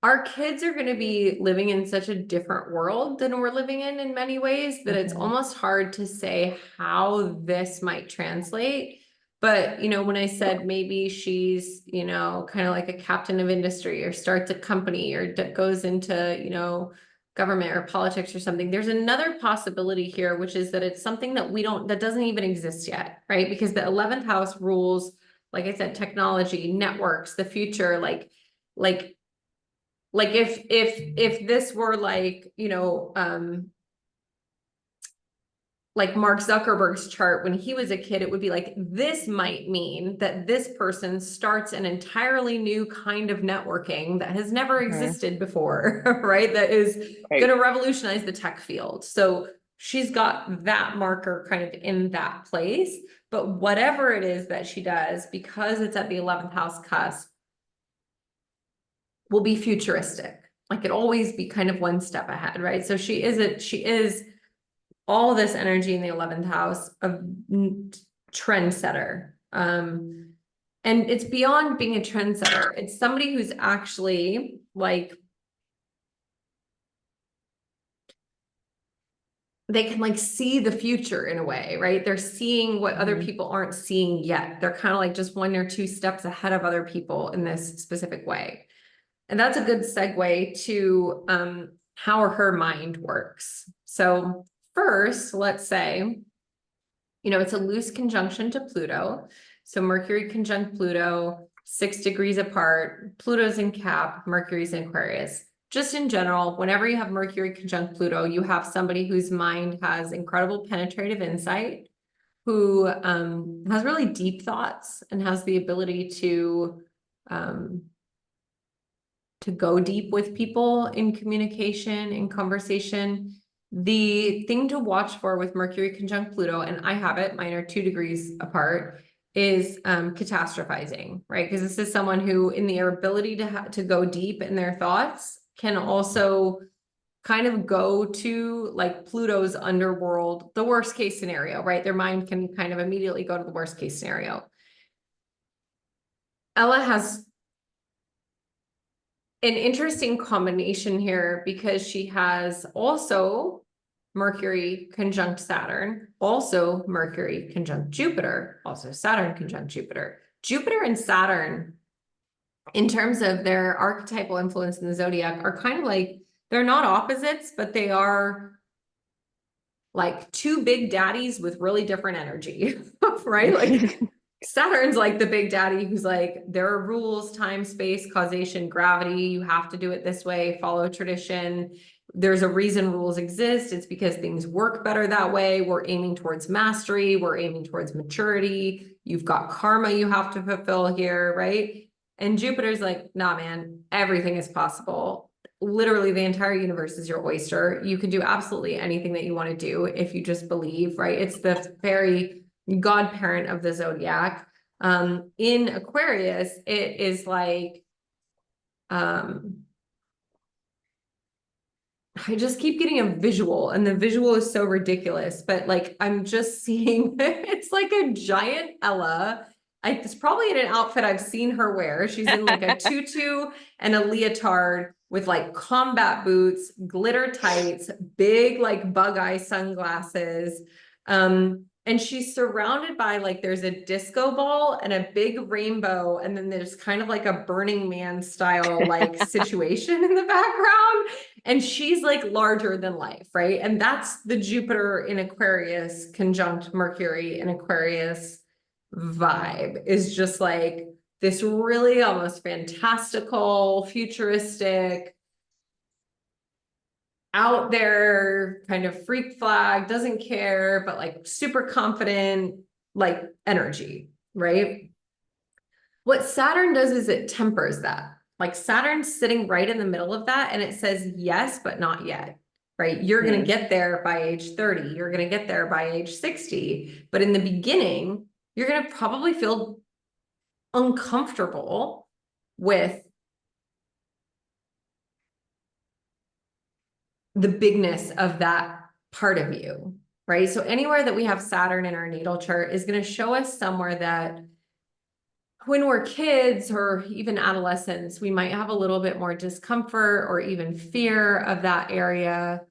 [SPEAKER 1] our kids are going to be living in such a different world than we're living in many ways that it's almost hard to say how this might translate. But, you know, when I said maybe she's, you know, kind of like a captain of industry or starts a company or goes into, you know, government or politics or something, there's another possibility here, which is that it's something that that doesn't even exist yet, right? Because the 11th house rules, like I said, technology, networks, the future, like if this were like, you know, like Mark Zuckerberg's chart when he was a kid, it would be like, this might mean that this person starts an entirely new kind of networking that has never existed before, right? That is going to revolutionize the tech field. So she's got that marker kind of in that place, but whatever it is that she does, because it's at the 11th house cusp, will be futuristic. Like it always be kind of one step ahead, right? So she is all this energy in the 11th house of trendsetter. And it's beyond being a trendsetter. It's somebody who's actually like, they can like see the future in a way, right? They're seeing what other people aren't seeing yet. They're kind of like just 1 or 2 steps ahead of other people in this specific way. And that's a good segue to how her mind works. So first, let's say, it's a loose conjunction to Pluto. So Mercury conjunct Pluto, 6 degrees apart. Pluto's in Cap, Mercury's in Aquarius. Just in general, whenever you have Mercury conjunct Pluto, you have somebody whose mind has incredible penetrative insight, who has really deep thoughts and has the ability to go deep with people in communication, in conversation. The thing to watch for with Mercury conjunct Pluto, and I have it, mine are 2 degrees apart, is catastrophizing, right? Because this is someone who, in their ability to go deep in their thoughts, can also kind of go to like Pluto's underworld, the worst case scenario, right? Their mind can kind of immediately go to the worst case scenario. Ella has an interesting combination here because she has also Mercury conjunct Saturn, also Mercury conjunct Jupiter, also Saturn conjunct Jupiter. Jupiter and Saturn, in terms of their archetypal influence in the zodiac, are kind of like, they're not opposites, but they are like 2 big daddies with really different energy, right? Like Saturn's like the big daddy who's like, there are rules, time, space, causation, gravity. You have to do it this way, follow tradition. There's a reason rules exist. It's because things work better that way. We're aiming towards mastery. We're aiming towards maturity. You've got karma you have to fulfill here, right? And Jupiter's like, nah, man, everything is possible. Literally the entire universe is your oyster. You can do absolutely anything that you want to do if you just believe, right? It's the very godparent of the zodiac. In Aquarius, it is like, I just keep getting a visual, and the visual is so ridiculous, but like I'm just seeing it's like a giant Ella. It's probably in an outfit I've seen her wear. She's in like a tutu and a leotard with like combat boots, glitter tights, big like bug eye sunglasses. And she's surrounded by like, there's a disco ball and a big rainbow, and then there's kind of like a Burning Man style like situation in the background. And she's like larger than life, right? And that's the Jupiter in Aquarius conjunct Mercury in Aquarius vibe, is just like this really almost fantastical, futuristic, out there kind of freak flag, doesn't care, but like super confident, like energy, right? What Saturn does is it tempers that. Like Saturn's sitting right in the middle of that, and it says yes, but not yet, right? You're going to get there by age 30. You're going to get there by age 60. But in the beginning, you're going to probably feel uncomfortable with the bigness of that part of you, right? So anywhere that we have Saturn in our natal chart is going to show us somewhere that when we're kids or even adolescents, we might have a little bit more discomfort or even fear of that area,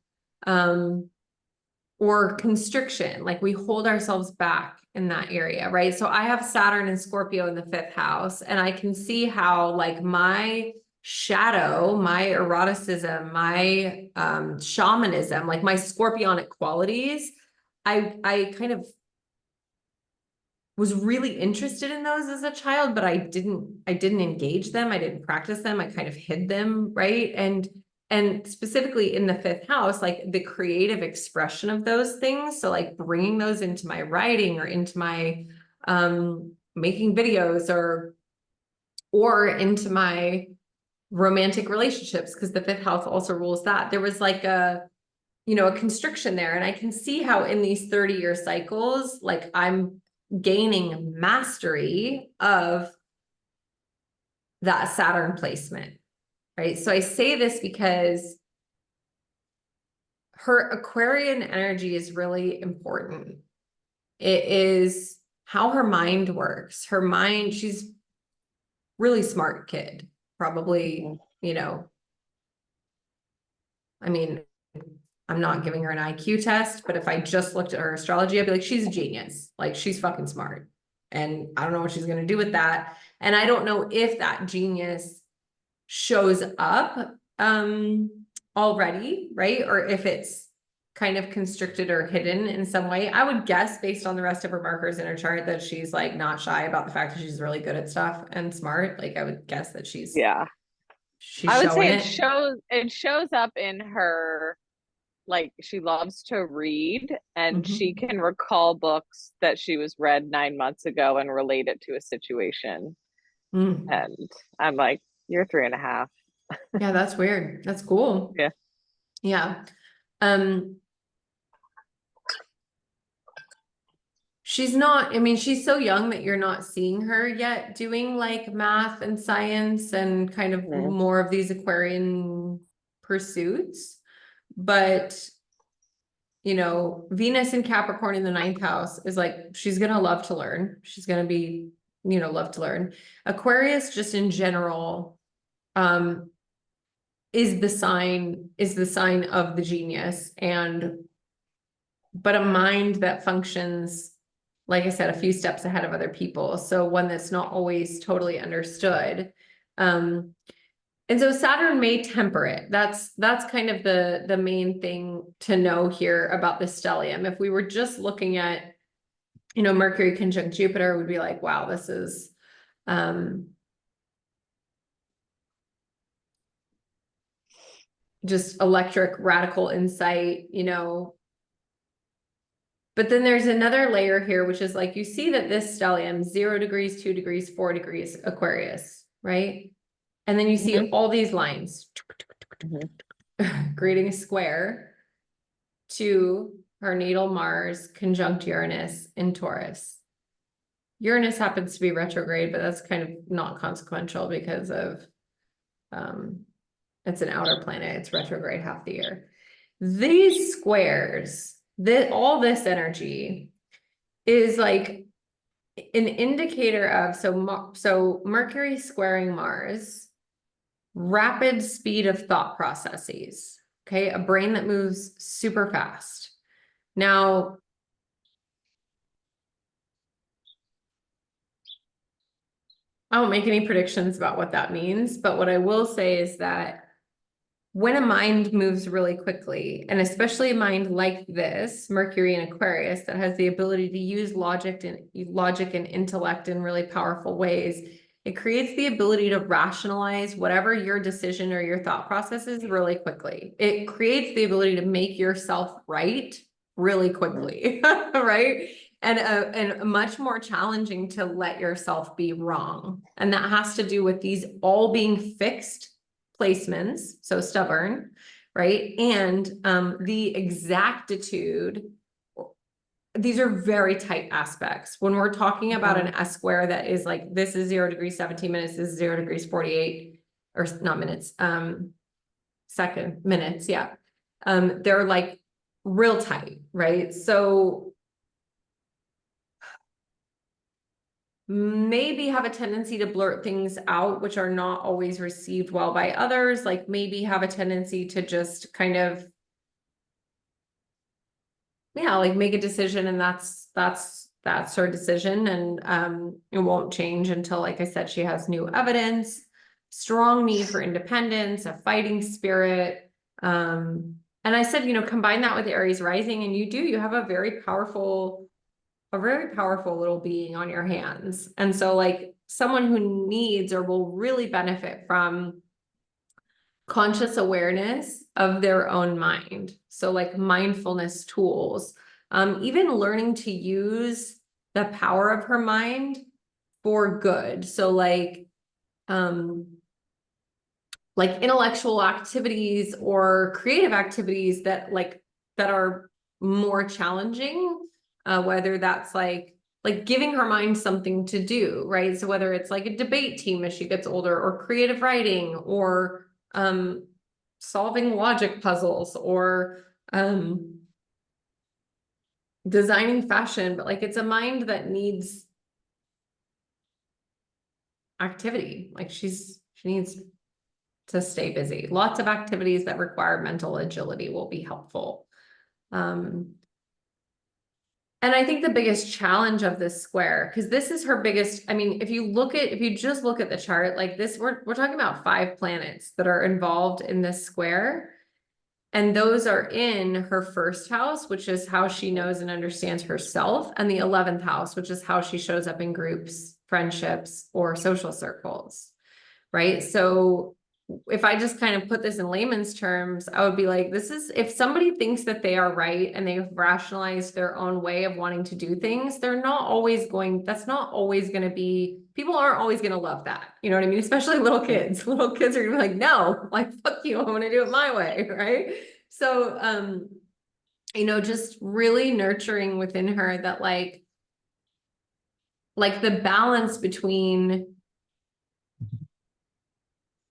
[SPEAKER 1] or constriction, like we hold ourselves back in that area, right? So I have Saturn and Scorpio in the 5th house, and I can see how like my shadow, my eroticism, my shamanism, like my scorpionic qualities, I kind of was really interested in those as a child, but I didn't engage them. I didn't practice them. I kind of hid them, right? And specifically in the 5th house, like the creative expression of those things. So like bringing those into my writing or into my making videos or into my romantic relationships, because the 5th house also rules that. There was like a constriction there. And I can see how in these 30-year cycles, like I'm gaining mastery of that Saturn placement, right? So I say this because her Aquarian energy is really important. It is how her mind works. Her mind, she's really smart kid, probably, you know, I mean, I'm not giving her an IQ test, but if I just looked at her astrology, I'd be like, she's a genius. Like, she's fucking smart. And I don't know what she's going to do with that. And I don't know if that genius shows up already, right? Or if it's kind of constricted or hidden in some way. I would guess based on the rest of her markers in her chart that she's like not shy about the fact that she's really good at stuff and smart. Like I would guess that she's
[SPEAKER 2] Yeah. I would
[SPEAKER 1] showing
[SPEAKER 2] say
[SPEAKER 1] it.
[SPEAKER 2] it shows up in her, like she loves to read and she
[SPEAKER 1] Mhm.
[SPEAKER 2] can recall books that she was read 9 months ago and relate it to a situation.
[SPEAKER 1] Mm.
[SPEAKER 2] And I'm like, you're 3.5.
[SPEAKER 1] Yeah, that's weird. That's cool.
[SPEAKER 2] Yeah.
[SPEAKER 1] Yeah. Um, she's not, I mean, she's so young that you're not seeing her yet doing like math and science and kind of
[SPEAKER 2] Mhm.
[SPEAKER 1] more of these Aquarian pursuits. But, you know, Venus in Capricorn in the ninth house is like, she's gonna love to learn. She's gonna be, you know, love to learn. Aquarius, just in general, um, is the sign of the genius, and but a mind that functions, like I said, a few steps ahead of other people. So one that's not always totally understood. Um, and so Saturn may temper it. That's kind of the main thing to know here about the stellium. If we were just looking at, you know, Mercury conjunct Jupiter, we'd be like, wow, this is just electric radical insight, you know. But then there's another layer here, which is like, you see that this stellium, 0 degrees, 2 degrees, 4 degrees, Aquarius, right? And then you see
[SPEAKER 2] Mhm.
[SPEAKER 1] all these lines
[SPEAKER 2] Mhm.
[SPEAKER 1] creating a square to her natal Mars conjunct Uranus in Taurus. Uranus happens to be retrograde, but that's kind of not consequential because of it's an outer planet. It's retrograde half the year. These squares, all this energy is like an indicator of so Mercury squaring Mars, rapid speed of thought processes. Okay, a brain that moves super fast. Now, I won't make any predictions about what that means, but what I will say is that when a mind moves really quickly, and especially a mind like this, Mercury and Aquarius, that has the ability to use logic and intellect in really powerful ways, it creates the ability to rationalize whatever your decision or your thought process is really quickly. It creates the ability to make yourself right really quickly, right? And much more challenging to let yourself be wrong. And that has to do with these all being fixed placements, so stubborn, right? And the exactitude, these are very tight aspects. When we're talking about an
[SPEAKER 2] Mhm.
[SPEAKER 1] S square that is like, this is 0 degrees 17 minutes, this is 0 degrees 48, or not minutes, second minutes, yeah. They're like real tight, right? So maybe have a tendency to blurt things out, which are not always received well by others. Like maybe have a tendency to just kind of, yeah, like make a decision, and that's her decision, and it won't change until, like I said, she has new evidence, strong need for independence, a fighting spirit. And I said, you know, combine that with Aries rising, and you have a very powerful little being on your hands. And so like someone who needs or will really benefit from conscious awareness of their own mind. So like mindfulness tools, even learning to use the power of her mind for good. So like intellectual activities or creative activities that are more challenging, whether that's like giving her mind something to do, right? So whether it's like a debate team as she gets older, or creative writing, or solving logic puzzles, or designing fashion, but like it's a mind that needs activity. Like she needs to stay busy. Lots of activities that require mental agility will be helpful. And I think the biggest challenge of this square, because this is her biggest, I mean, if you just look at the chart like this, we're talking about 5 planets that are involved in this square. And those are in her first house, which is how she knows and understands herself, and the 11th house, which is how she shows up in groups, friendships, or social circles, right? So if I just kind of put this in layman's terms, I would be like, this is, if somebody thinks that they are right and they've rationalized their own way of wanting to do things, they're not always going, that's not always going to be, people aren't always going to love that. You know what I mean? Especially little kids. Little kids are gonna be like, no, like, fuck you, I'm gonna do it my way, right? So, you know, just really nurturing within her that like the balance between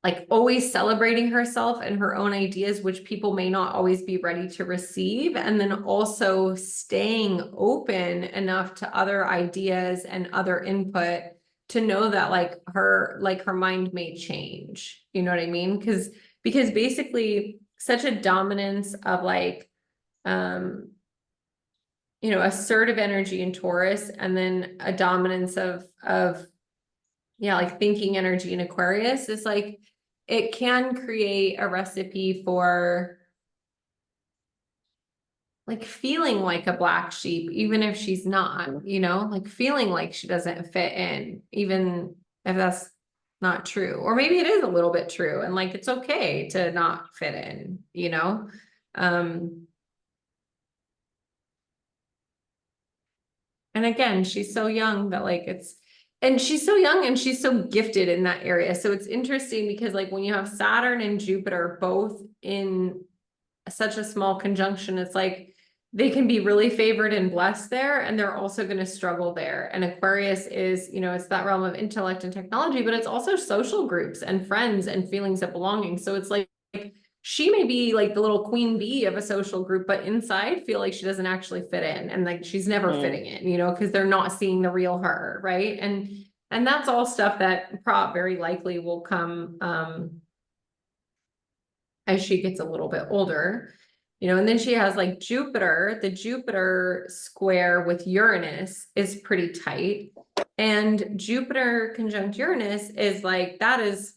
[SPEAKER 1] like always celebrating herself and her own ideas, which people may not always be ready to receive. And then also staying open enough to other ideas and other input to know that like her mind may change. You know what I mean? Because basically such a dominance of like, you know, assertive energy in Taurus, and then a dominance of yeah, like thinking energy in Aquarius is like, it can create a recipe for like feeling like a black sheep, even if she's not, you know, like feeling like she doesn't fit in, even if that's not true. Or maybe it is a little bit true and like it's okay to not fit in, you know? And again, she's so young that like and she's so young and she's so gifted in that area. So it's interesting because like when you have Saturn and Jupiter both in such a small conjunction, it's like they can be really favored and blessed there, and they're also going to struggle there. And Aquarius is, you know, it's that realm of intellect and technology, but it's also social groups and friends and feelings of belonging. So it's like she may be like the little queen bee of a social group, but inside feel like she doesn't actually fit in, and like she's never fitting in, you know, because they're not seeing the real her, right? And that's all stuff that very likely will come as she gets a little bit older, you know. And then she has like Jupiter, the Jupiter square with Uranus is pretty tight. And Jupiter conjunct Uranus is like, that is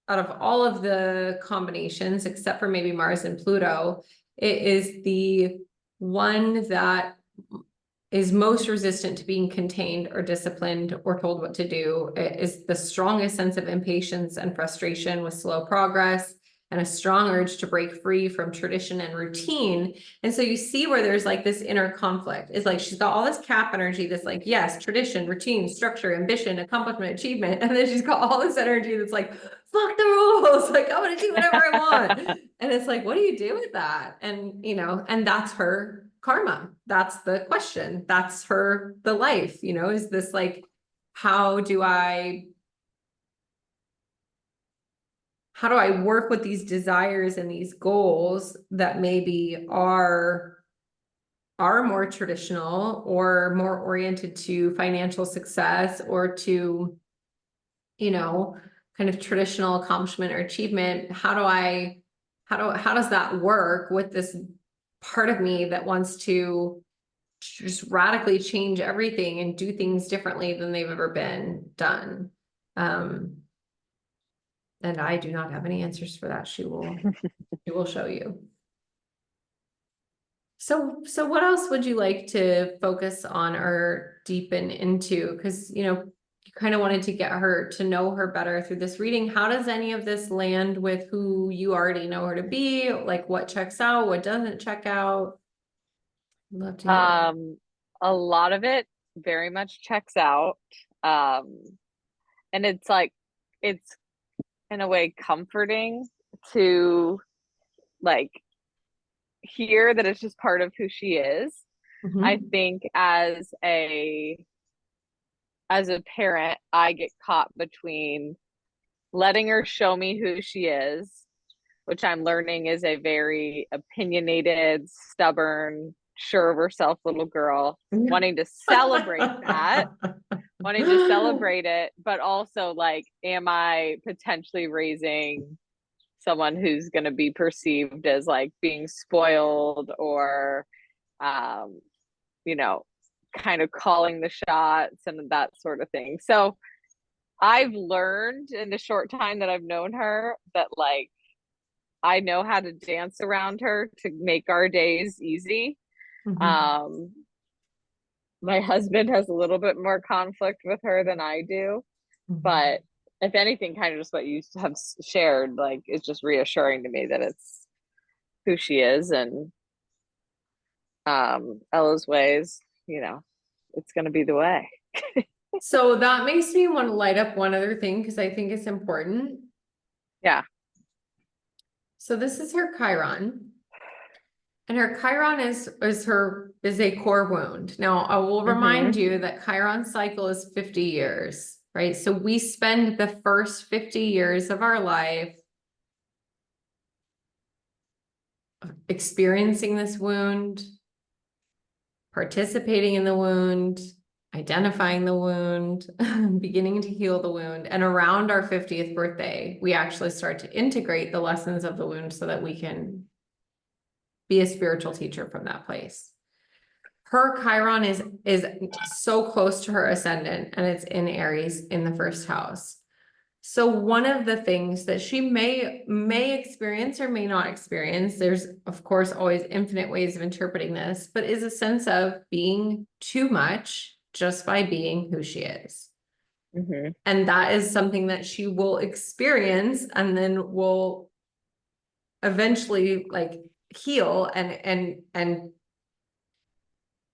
[SPEAKER 1] out of all of the combinations, except for maybe Mars and Pluto, it is the one that is most resistant to being contained or disciplined or told what to do. It is the strongest sense of impatience and frustration with slow progress, and a strong urge to break free from tradition and routine. And so you see where there's like this inner conflict. It's like she's got all this Cap energy that's like, yes, tradition, routine, structure, ambition, accomplishment, achievement. And then she's got all this energy that's like, fuck the rules. Like, I want to do whatever I want. And it's like, what do you do with that? And, you know, and that's her karma. That's the question. That's the life, you know, is this like, how do I work with these desires and these goals that maybe are more traditional or more oriented to financial success or to, you know, kind of traditional accomplishment or achievement? How does that work with this part of me that wants to just radically change everything and do things differently than they've ever been done? And I do not have any answers for that. She will show you. So what else would you like to focus on or deepen into? Because, you know, you kind of wanted to get her to know her better through this reading. How does any of this land with who you already know her to be? Like what checks out, what doesn't check out? I'd love to hear.
[SPEAKER 2] A lot of it very much checks out. And it's like, it's in a way comforting to like hear that it's just part of who she is. I think as a parent, I get caught between letting her show me who she is, which I'm learning is a very opinionated, stubborn sure of herself little girl, wanting to celebrate that, wanting to celebrate it, but also like, am I potentially raising someone who's going to be perceived as like being spoiled or, you know, kind of calling the shots and that sort of thing. So I've learned in the short time that I've known her that like I know how to dance around her to make our days easy. Um, my husband has a little bit more conflict with her than I do, but if anything, kind of just what you have shared, like, it's just reassuring to me that it's who she is, and Ella's ways, you know, it's going to be the way.
[SPEAKER 1] So that makes me want to light up one other thing because I think it's important.
[SPEAKER 2] Yeah.
[SPEAKER 1] So this is her Chiron. And her Chiron is a core wound. Now, I will remind you that Chiron cycle is 50 years, right? So we spend the first 50 years of our life experiencing this wound, participating in the wound, identifying the wound, beginning to heal the wound. And around our 50th birthday, we actually start to integrate the lessons of the wound so that we can be a spiritual teacher from that place. Her Chiron is so close to her ascendant, and it's in Aries in the first house. So one of the things that she may experience or may not experience, there's of course always infinite ways of interpreting this, but is a sense of being too much just by being who she is. And that is something that she will experience and then will eventually like heal and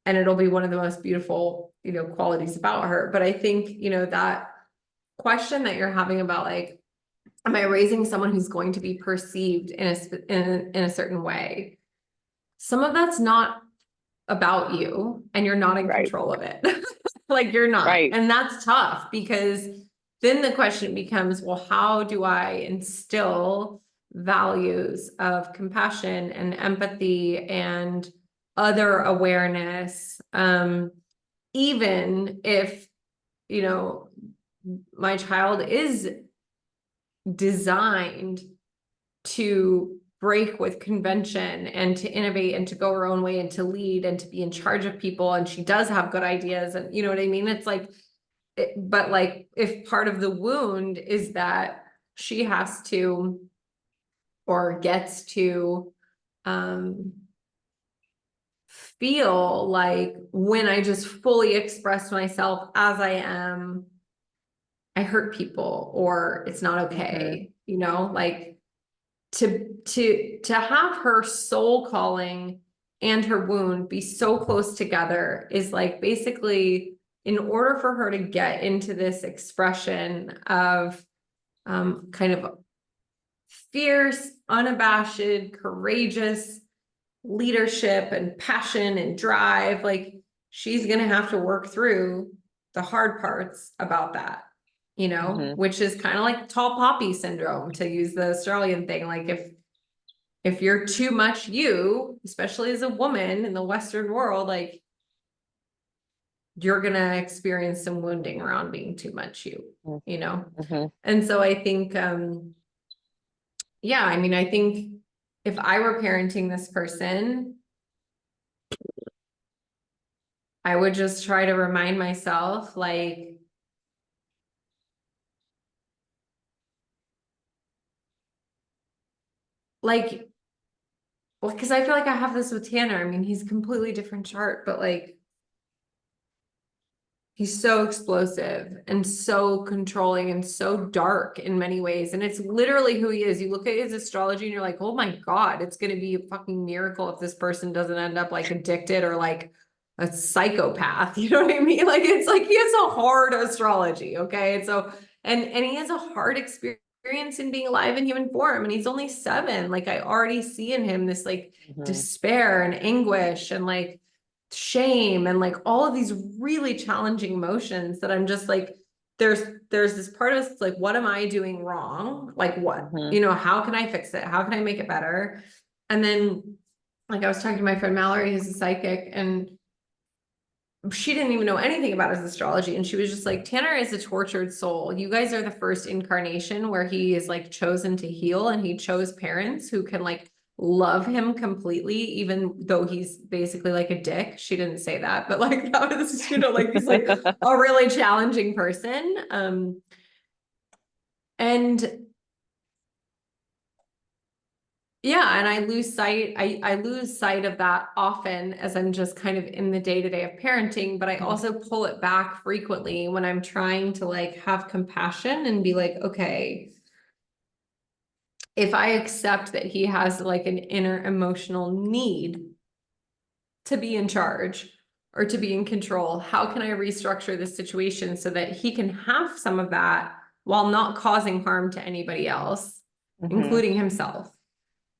[SPEAKER 1] it'll be one of the most beautiful, you know, qualities about her. But I think, you know, that question that you're having about like, am I raising someone who's going to be perceived in a certain way? Some of that's not about you and you're not in control of it. Like you're not.
[SPEAKER 2] Right.
[SPEAKER 1] And that's tough because then the question becomes, well, how do I instill values of compassion and empathy and other awareness, even if, you know, my child is designed to break with convention and to innovate and to go her own way and to lead and to be in charge of people, and she does have good ideas, and you know what I mean? It's like, but like if part of the wound is that she has to or gets to feel like when I just fully express myself as I am, I hurt people or it's not okay, you know, like to have her soul calling and her wound be so close together is like basically in order for her to get into this expression of kind of fierce, unabashed, courageous leadership and passion and drive, like she's going to have to work through the hard parts about that, you know, which is kind of like tall poppy syndrome, to use the Australian thing. Like if you're too much you, especially as a woman in the Western world, like you're going to experience some wounding around being too much you, you know? And so I think, yeah, I mean, I think if I were parenting this person, I would just try to remind myself, like, well, because I feel like I have this with Tanner. I mean, he's a completely different chart, but like, he's so explosive and so controlling and so dark in many ways. And it's literally who he is. You look at his astrology and you're like, oh my God, it's going to be a fucking miracle if this person doesn't end up like addicted or like a psychopath. You know what I mean? Like, it's like, he has a hard astrology. Okay. And so, and he has a hard experience in being alive in human form. And he's only 7. Like, I already see in him this like despair and anguish and like shame and like all of these really challenging emotions that I'm just like, there's this part of us that's like, what am I doing wrong? Like what, you know, how can I fix it? How can I make it better? And then like I was talking to my friend Mallory, who's a psychic, and she didn't even know anything about his astrology. And she was just like, Tanner is a tortured soul. You guys are the first incarnation where he is like chosen to heal, and he chose parents who can like love him completely, even though he's basically like a dick. She didn't say that, but like that was, like he's like a really challenging person. And yeah, and I lose sight, I lose sight of that often as I'm just kind of in the day-to-day of parenting, but I also pull it back frequently when I'm trying to like have compassion and be like, okay, if I accept that he has like an inner emotional need to be in charge or to be in control, how can I restructure the situation so that he can have some of that while not causing harm to anybody else, including himself?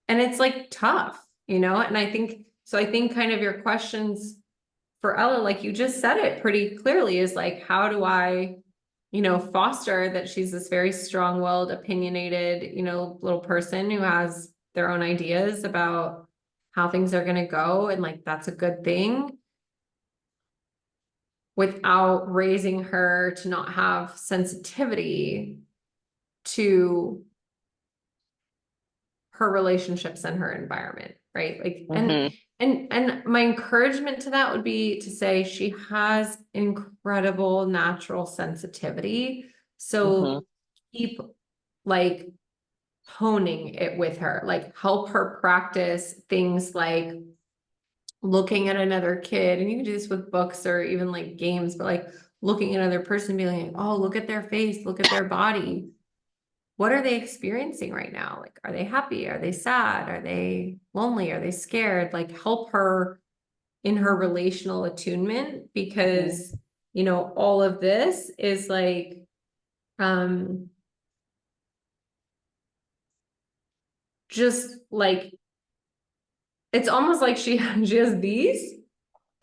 [SPEAKER 1] And it's like tough, and I think kind of your questions for Ella, like you just said it pretty clearly, is like, how do I, foster that she's this very strong-willed, opinionated, little person who has their own ideas about how things are going to go. And like, that's a good thing, without raising her to not have sensitivity to her relationships and her environment, right? Like, and my encouragement to that would be to say she has incredible natural sensitivity. So keep like honing it with her, like help her practice things like looking at another kid, and you can do this with books or even like games, but like looking at another person, being like, oh, look at their face, look at their body. What are they experiencing right now? Like, are they happy? Are they sad? Are they lonely? Are they scared? Like, help her in her relational attunement, because, all of this is like, just like, it's almost like she has these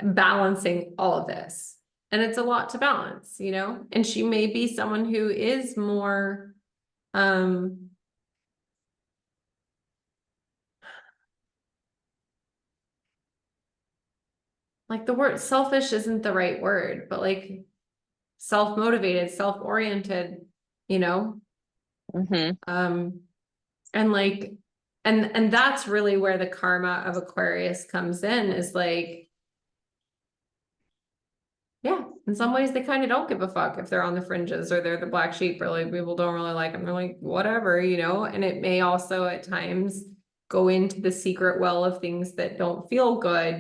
[SPEAKER 1] balancing all of this. And it's a lot to balance, and she may be someone who is more, like the word selfish isn't the right word, but like self-motivated, self-oriented, you know? And like, and that's really where the karma of Aquarius comes in, is like, yeah, in some ways they kind of don't give a fuck if they're on the fringes or they're the black sheep, or like people don't really like them. They're like, whatever, and it may also at times go into the secret well of things that don't feel good,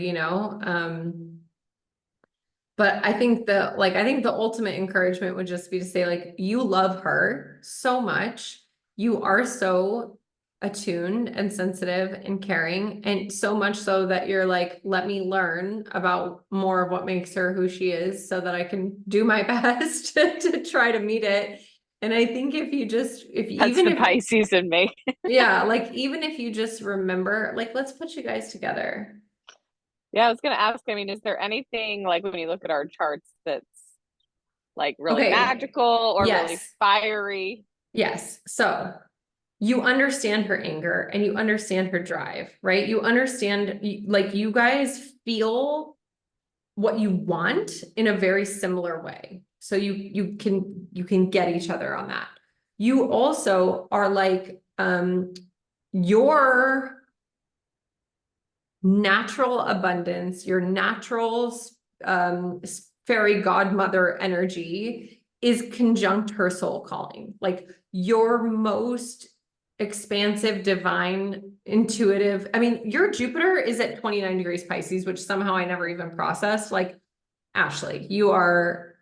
[SPEAKER 1] but I think the ultimate encouragement would just be to say, like, you love her so much. You are so attuned and sensitive and caring, and so much so that you're like, let me learn about more of what makes her who she is so that I can do my best to try to meet it. And I think if
[SPEAKER 2] Pisces in me.
[SPEAKER 1] yeah, like even if you just remember, like, let's put you guys together.
[SPEAKER 2] Yeah, I was gonna ask, I mean, is there anything like when you look at our charts that's like really
[SPEAKER 1] Okay.
[SPEAKER 2] magical or really
[SPEAKER 1] Yes.
[SPEAKER 2] fiery?
[SPEAKER 1] Yes. So you understand her anger and you understand her drive, right? You understand, like, you guys feel what you want in a very similar way. So you can get each other on that. You also are like, your natural abundance, your natural fairy godmother energy is conjunct her soul calling. Like, your most expansive, divine, intuitive. I mean, your Jupiter is at 29 degrees Pisces, which somehow I never even processed. Like, Ashley, you are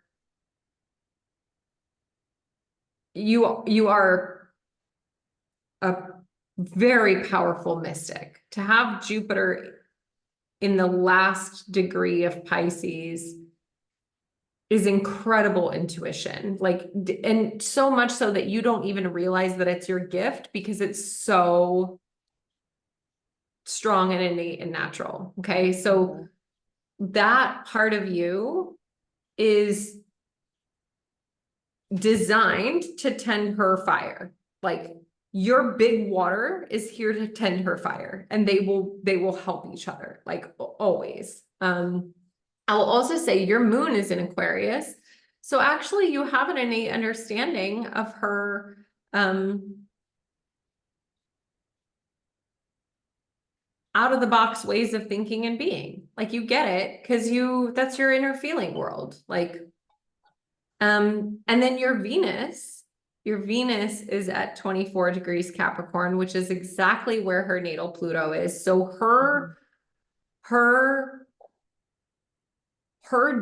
[SPEAKER 1] a very powerful mystic. To have Jupiter in the last degree of Pisces is incredible intuition. Like, and so much so that you don't even realize that it's your gift, because it's so strong and innate and natural. Okay. So that part of you is designed to tend her fire. Like, your big water is here to tend her fire, and they will help each other, like always. I will also say your moon is in Aquarius. So actually you have an innate understanding of her, out of the box ways of thinking and being. Like you get it, because that's your inner feeling world. Like, and then your Venus is at 24 degrees Capricorn, which is exactly where her natal Pluto is. So her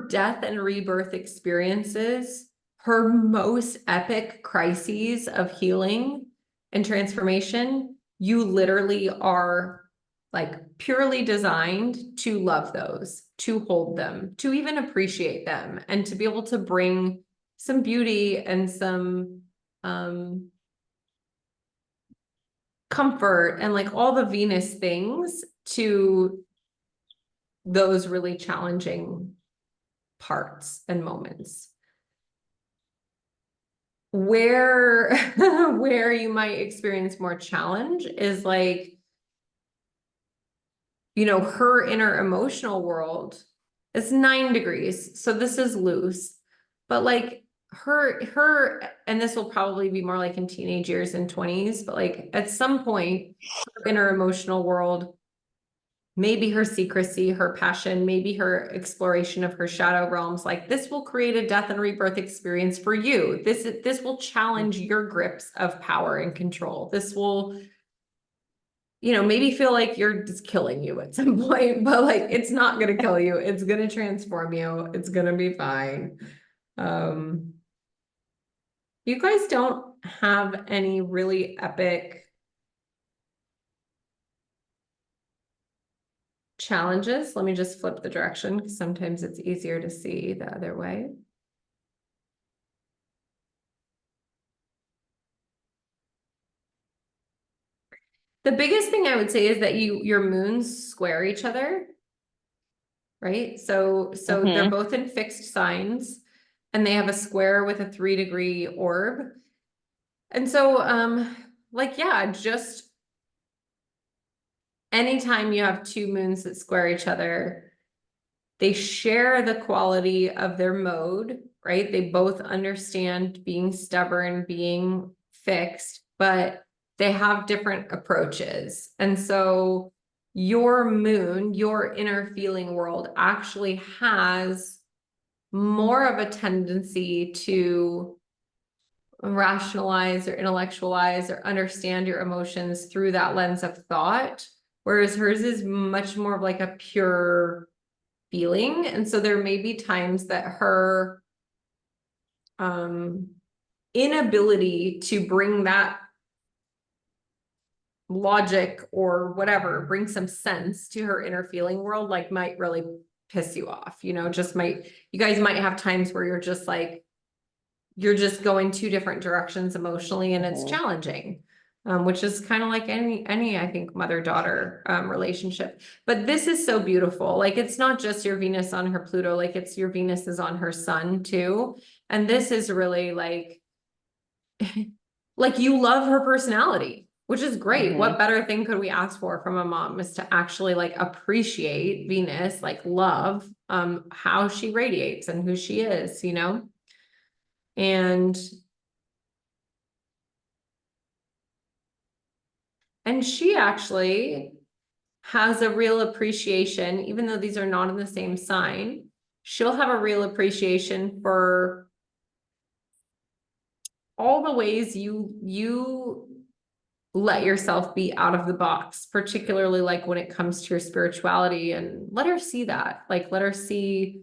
[SPEAKER 1] death and rebirth experiences, her most epic crises of healing and transformation, you literally are like purely designed to love those, to hold them, to even appreciate them, and to be able to bring some beauty and some comfort and like all the Venus things to those really challenging parts and moments. Where where you might experience more challenge is like, her inner emotional world is 9 degrees. So this is loose, but like her, and this will probably be more like in teenage years and 20s, but like at some point, her inner emotional world, maybe her secrecy, her passion, maybe her exploration of her shadow realms, like this will create a death and rebirth experience for you. This will challenge your grips of power and control. This will, maybe feel like you're just killing you at some point, but like it's not going to kill you. It's going to transform you. It's going to be fine. You guys don't have any really epic challenges. Let me just flip the direction, because sometimes it's easier to see the other way. The biggest thing I would say is that your moons square each other, right? So they're both in fixed signs, and they have a square with a 3-degree orb. And so, like, yeah, just anytime you have two moons that square each other, they share the quality of their mode, right? They both understand being stubborn, being fixed, but they have different approaches. And so your moon, your inner feeling world, actually has more of a tendency to rationalize or intellectualize or understand your emotions through that lens of thought, whereas hers is much more of like a pure feeling. And so there may be times that her inability to bring that logic or whatever, bring some sense to her inner feeling world, like might really piss you off, you guys might have times where you're just like, you're just going two different directions emotionally, and it's challenging, which is kind of like any, I think, mother-daughter relationship. But this is so beautiful. Like, it's not just your Venus on her Pluto, like it's your Venus is on her sun too. And this is really like, like you love her personality, which is great. What better thing could we ask for from a mom is to actually like appreciate Venus, like love, how she radiates and who she is, And she actually has a real appreciation, even though these are not in the same sign, she'll have a real appreciation for all the ways you let yourself be out of the box, particularly like when it comes to your spirituality, and let her see that. Like, let her see,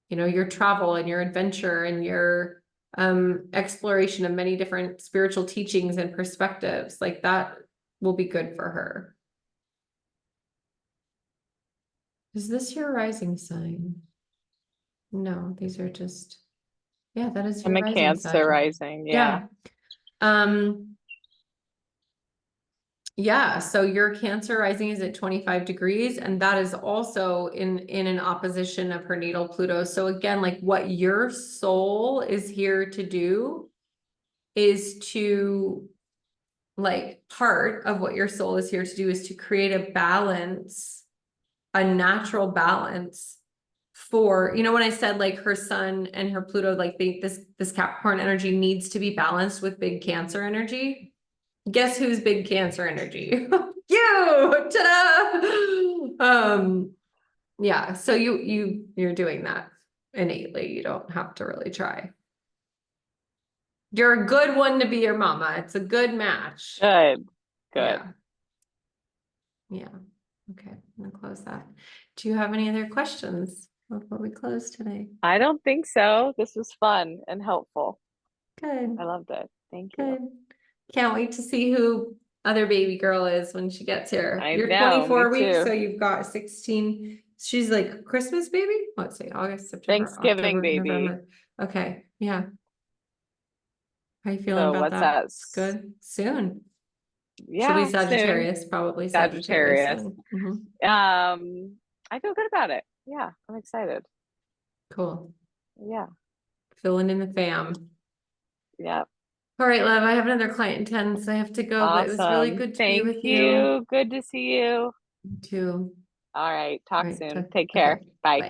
[SPEAKER 1] your travel and your adventure and your exploration of many different spiritual teachings and perspectives. Like, that will be good for her. Is this your rising sign? No, these are just, yeah, that is your
[SPEAKER 2] I'm a
[SPEAKER 1] rising
[SPEAKER 2] Cancer
[SPEAKER 1] sign.
[SPEAKER 2] rising. Yeah.
[SPEAKER 1] Yeah, so your Cancer rising is at 25 degrees, and that is also in an opposition of her natal Pluto. So again, like what your soul is here to do is to like part of what your soul is here to do is to create a balance, a natural balance for, you know, when I said like her sun and her Pluto, like this Capricorn energy needs to be balanced with big Cancer energy. Guess who's big Cancer energy? You! Ta-da! Yeah, so you're doing that innately. You don't have to really try. You're a good one to be your mama. It's a good match.
[SPEAKER 2] Good.
[SPEAKER 1] Yeah. Yeah. Okay, I'm gonna close that. Do you have any other questions before we close today?
[SPEAKER 2] I don't think so. This was fun and helpful.
[SPEAKER 1] Good,
[SPEAKER 2] I loved it. Thank you.
[SPEAKER 1] good. Can't wait to see who other baby girl is when she gets here.
[SPEAKER 2] I
[SPEAKER 1] You're
[SPEAKER 2] know,
[SPEAKER 1] 24
[SPEAKER 2] me
[SPEAKER 1] weeks,
[SPEAKER 2] too.
[SPEAKER 1] so you've got 16. She's like Christmas baby? Let's see, August, September,
[SPEAKER 2] Thanksgiving
[SPEAKER 1] October,
[SPEAKER 2] baby.
[SPEAKER 1] November. Okay, yeah. How you feeling
[SPEAKER 2] So
[SPEAKER 1] about
[SPEAKER 2] what's
[SPEAKER 1] that?
[SPEAKER 2] that?
[SPEAKER 1] It's good. Soon. She'll be
[SPEAKER 2] Yeah, soon.
[SPEAKER 1] Sagittarius, probably Sagittarius.
[SPEAKER 2] Sagittarius.
[SPEAKER 1] So, mhm.
[SPEAKER 2] I feel good about it. Yeah, I'm excited.
[SPEAKER 1] Cool.
[SPEAKER 2] Yeah.
[SPEAKER 1] Filling in the fam.
[SPEAKER 2] Yeah.
[SPEAKER 1] All right, love, I have another client in 10, so I have to go, but it was really
[SPEAKER 2] Awesome.
[SPEAKER 1] good to be
[SPEAKER 2] Thank
[SPEAKER 1] with you.
[SPEAKER 2] you. Good to see you.
[SPEAKER 1] You too.
[SPEAKER 2] All right.
[SPEAKER 1] All
[SPEAKER 2] Talk
[SPEAKER 1] right,
[SPEAKER 2] soon. Take care.
[SPEAKER 1] okay,
[SPEAKER 2] Bye.
[SPEAKER 1] bye.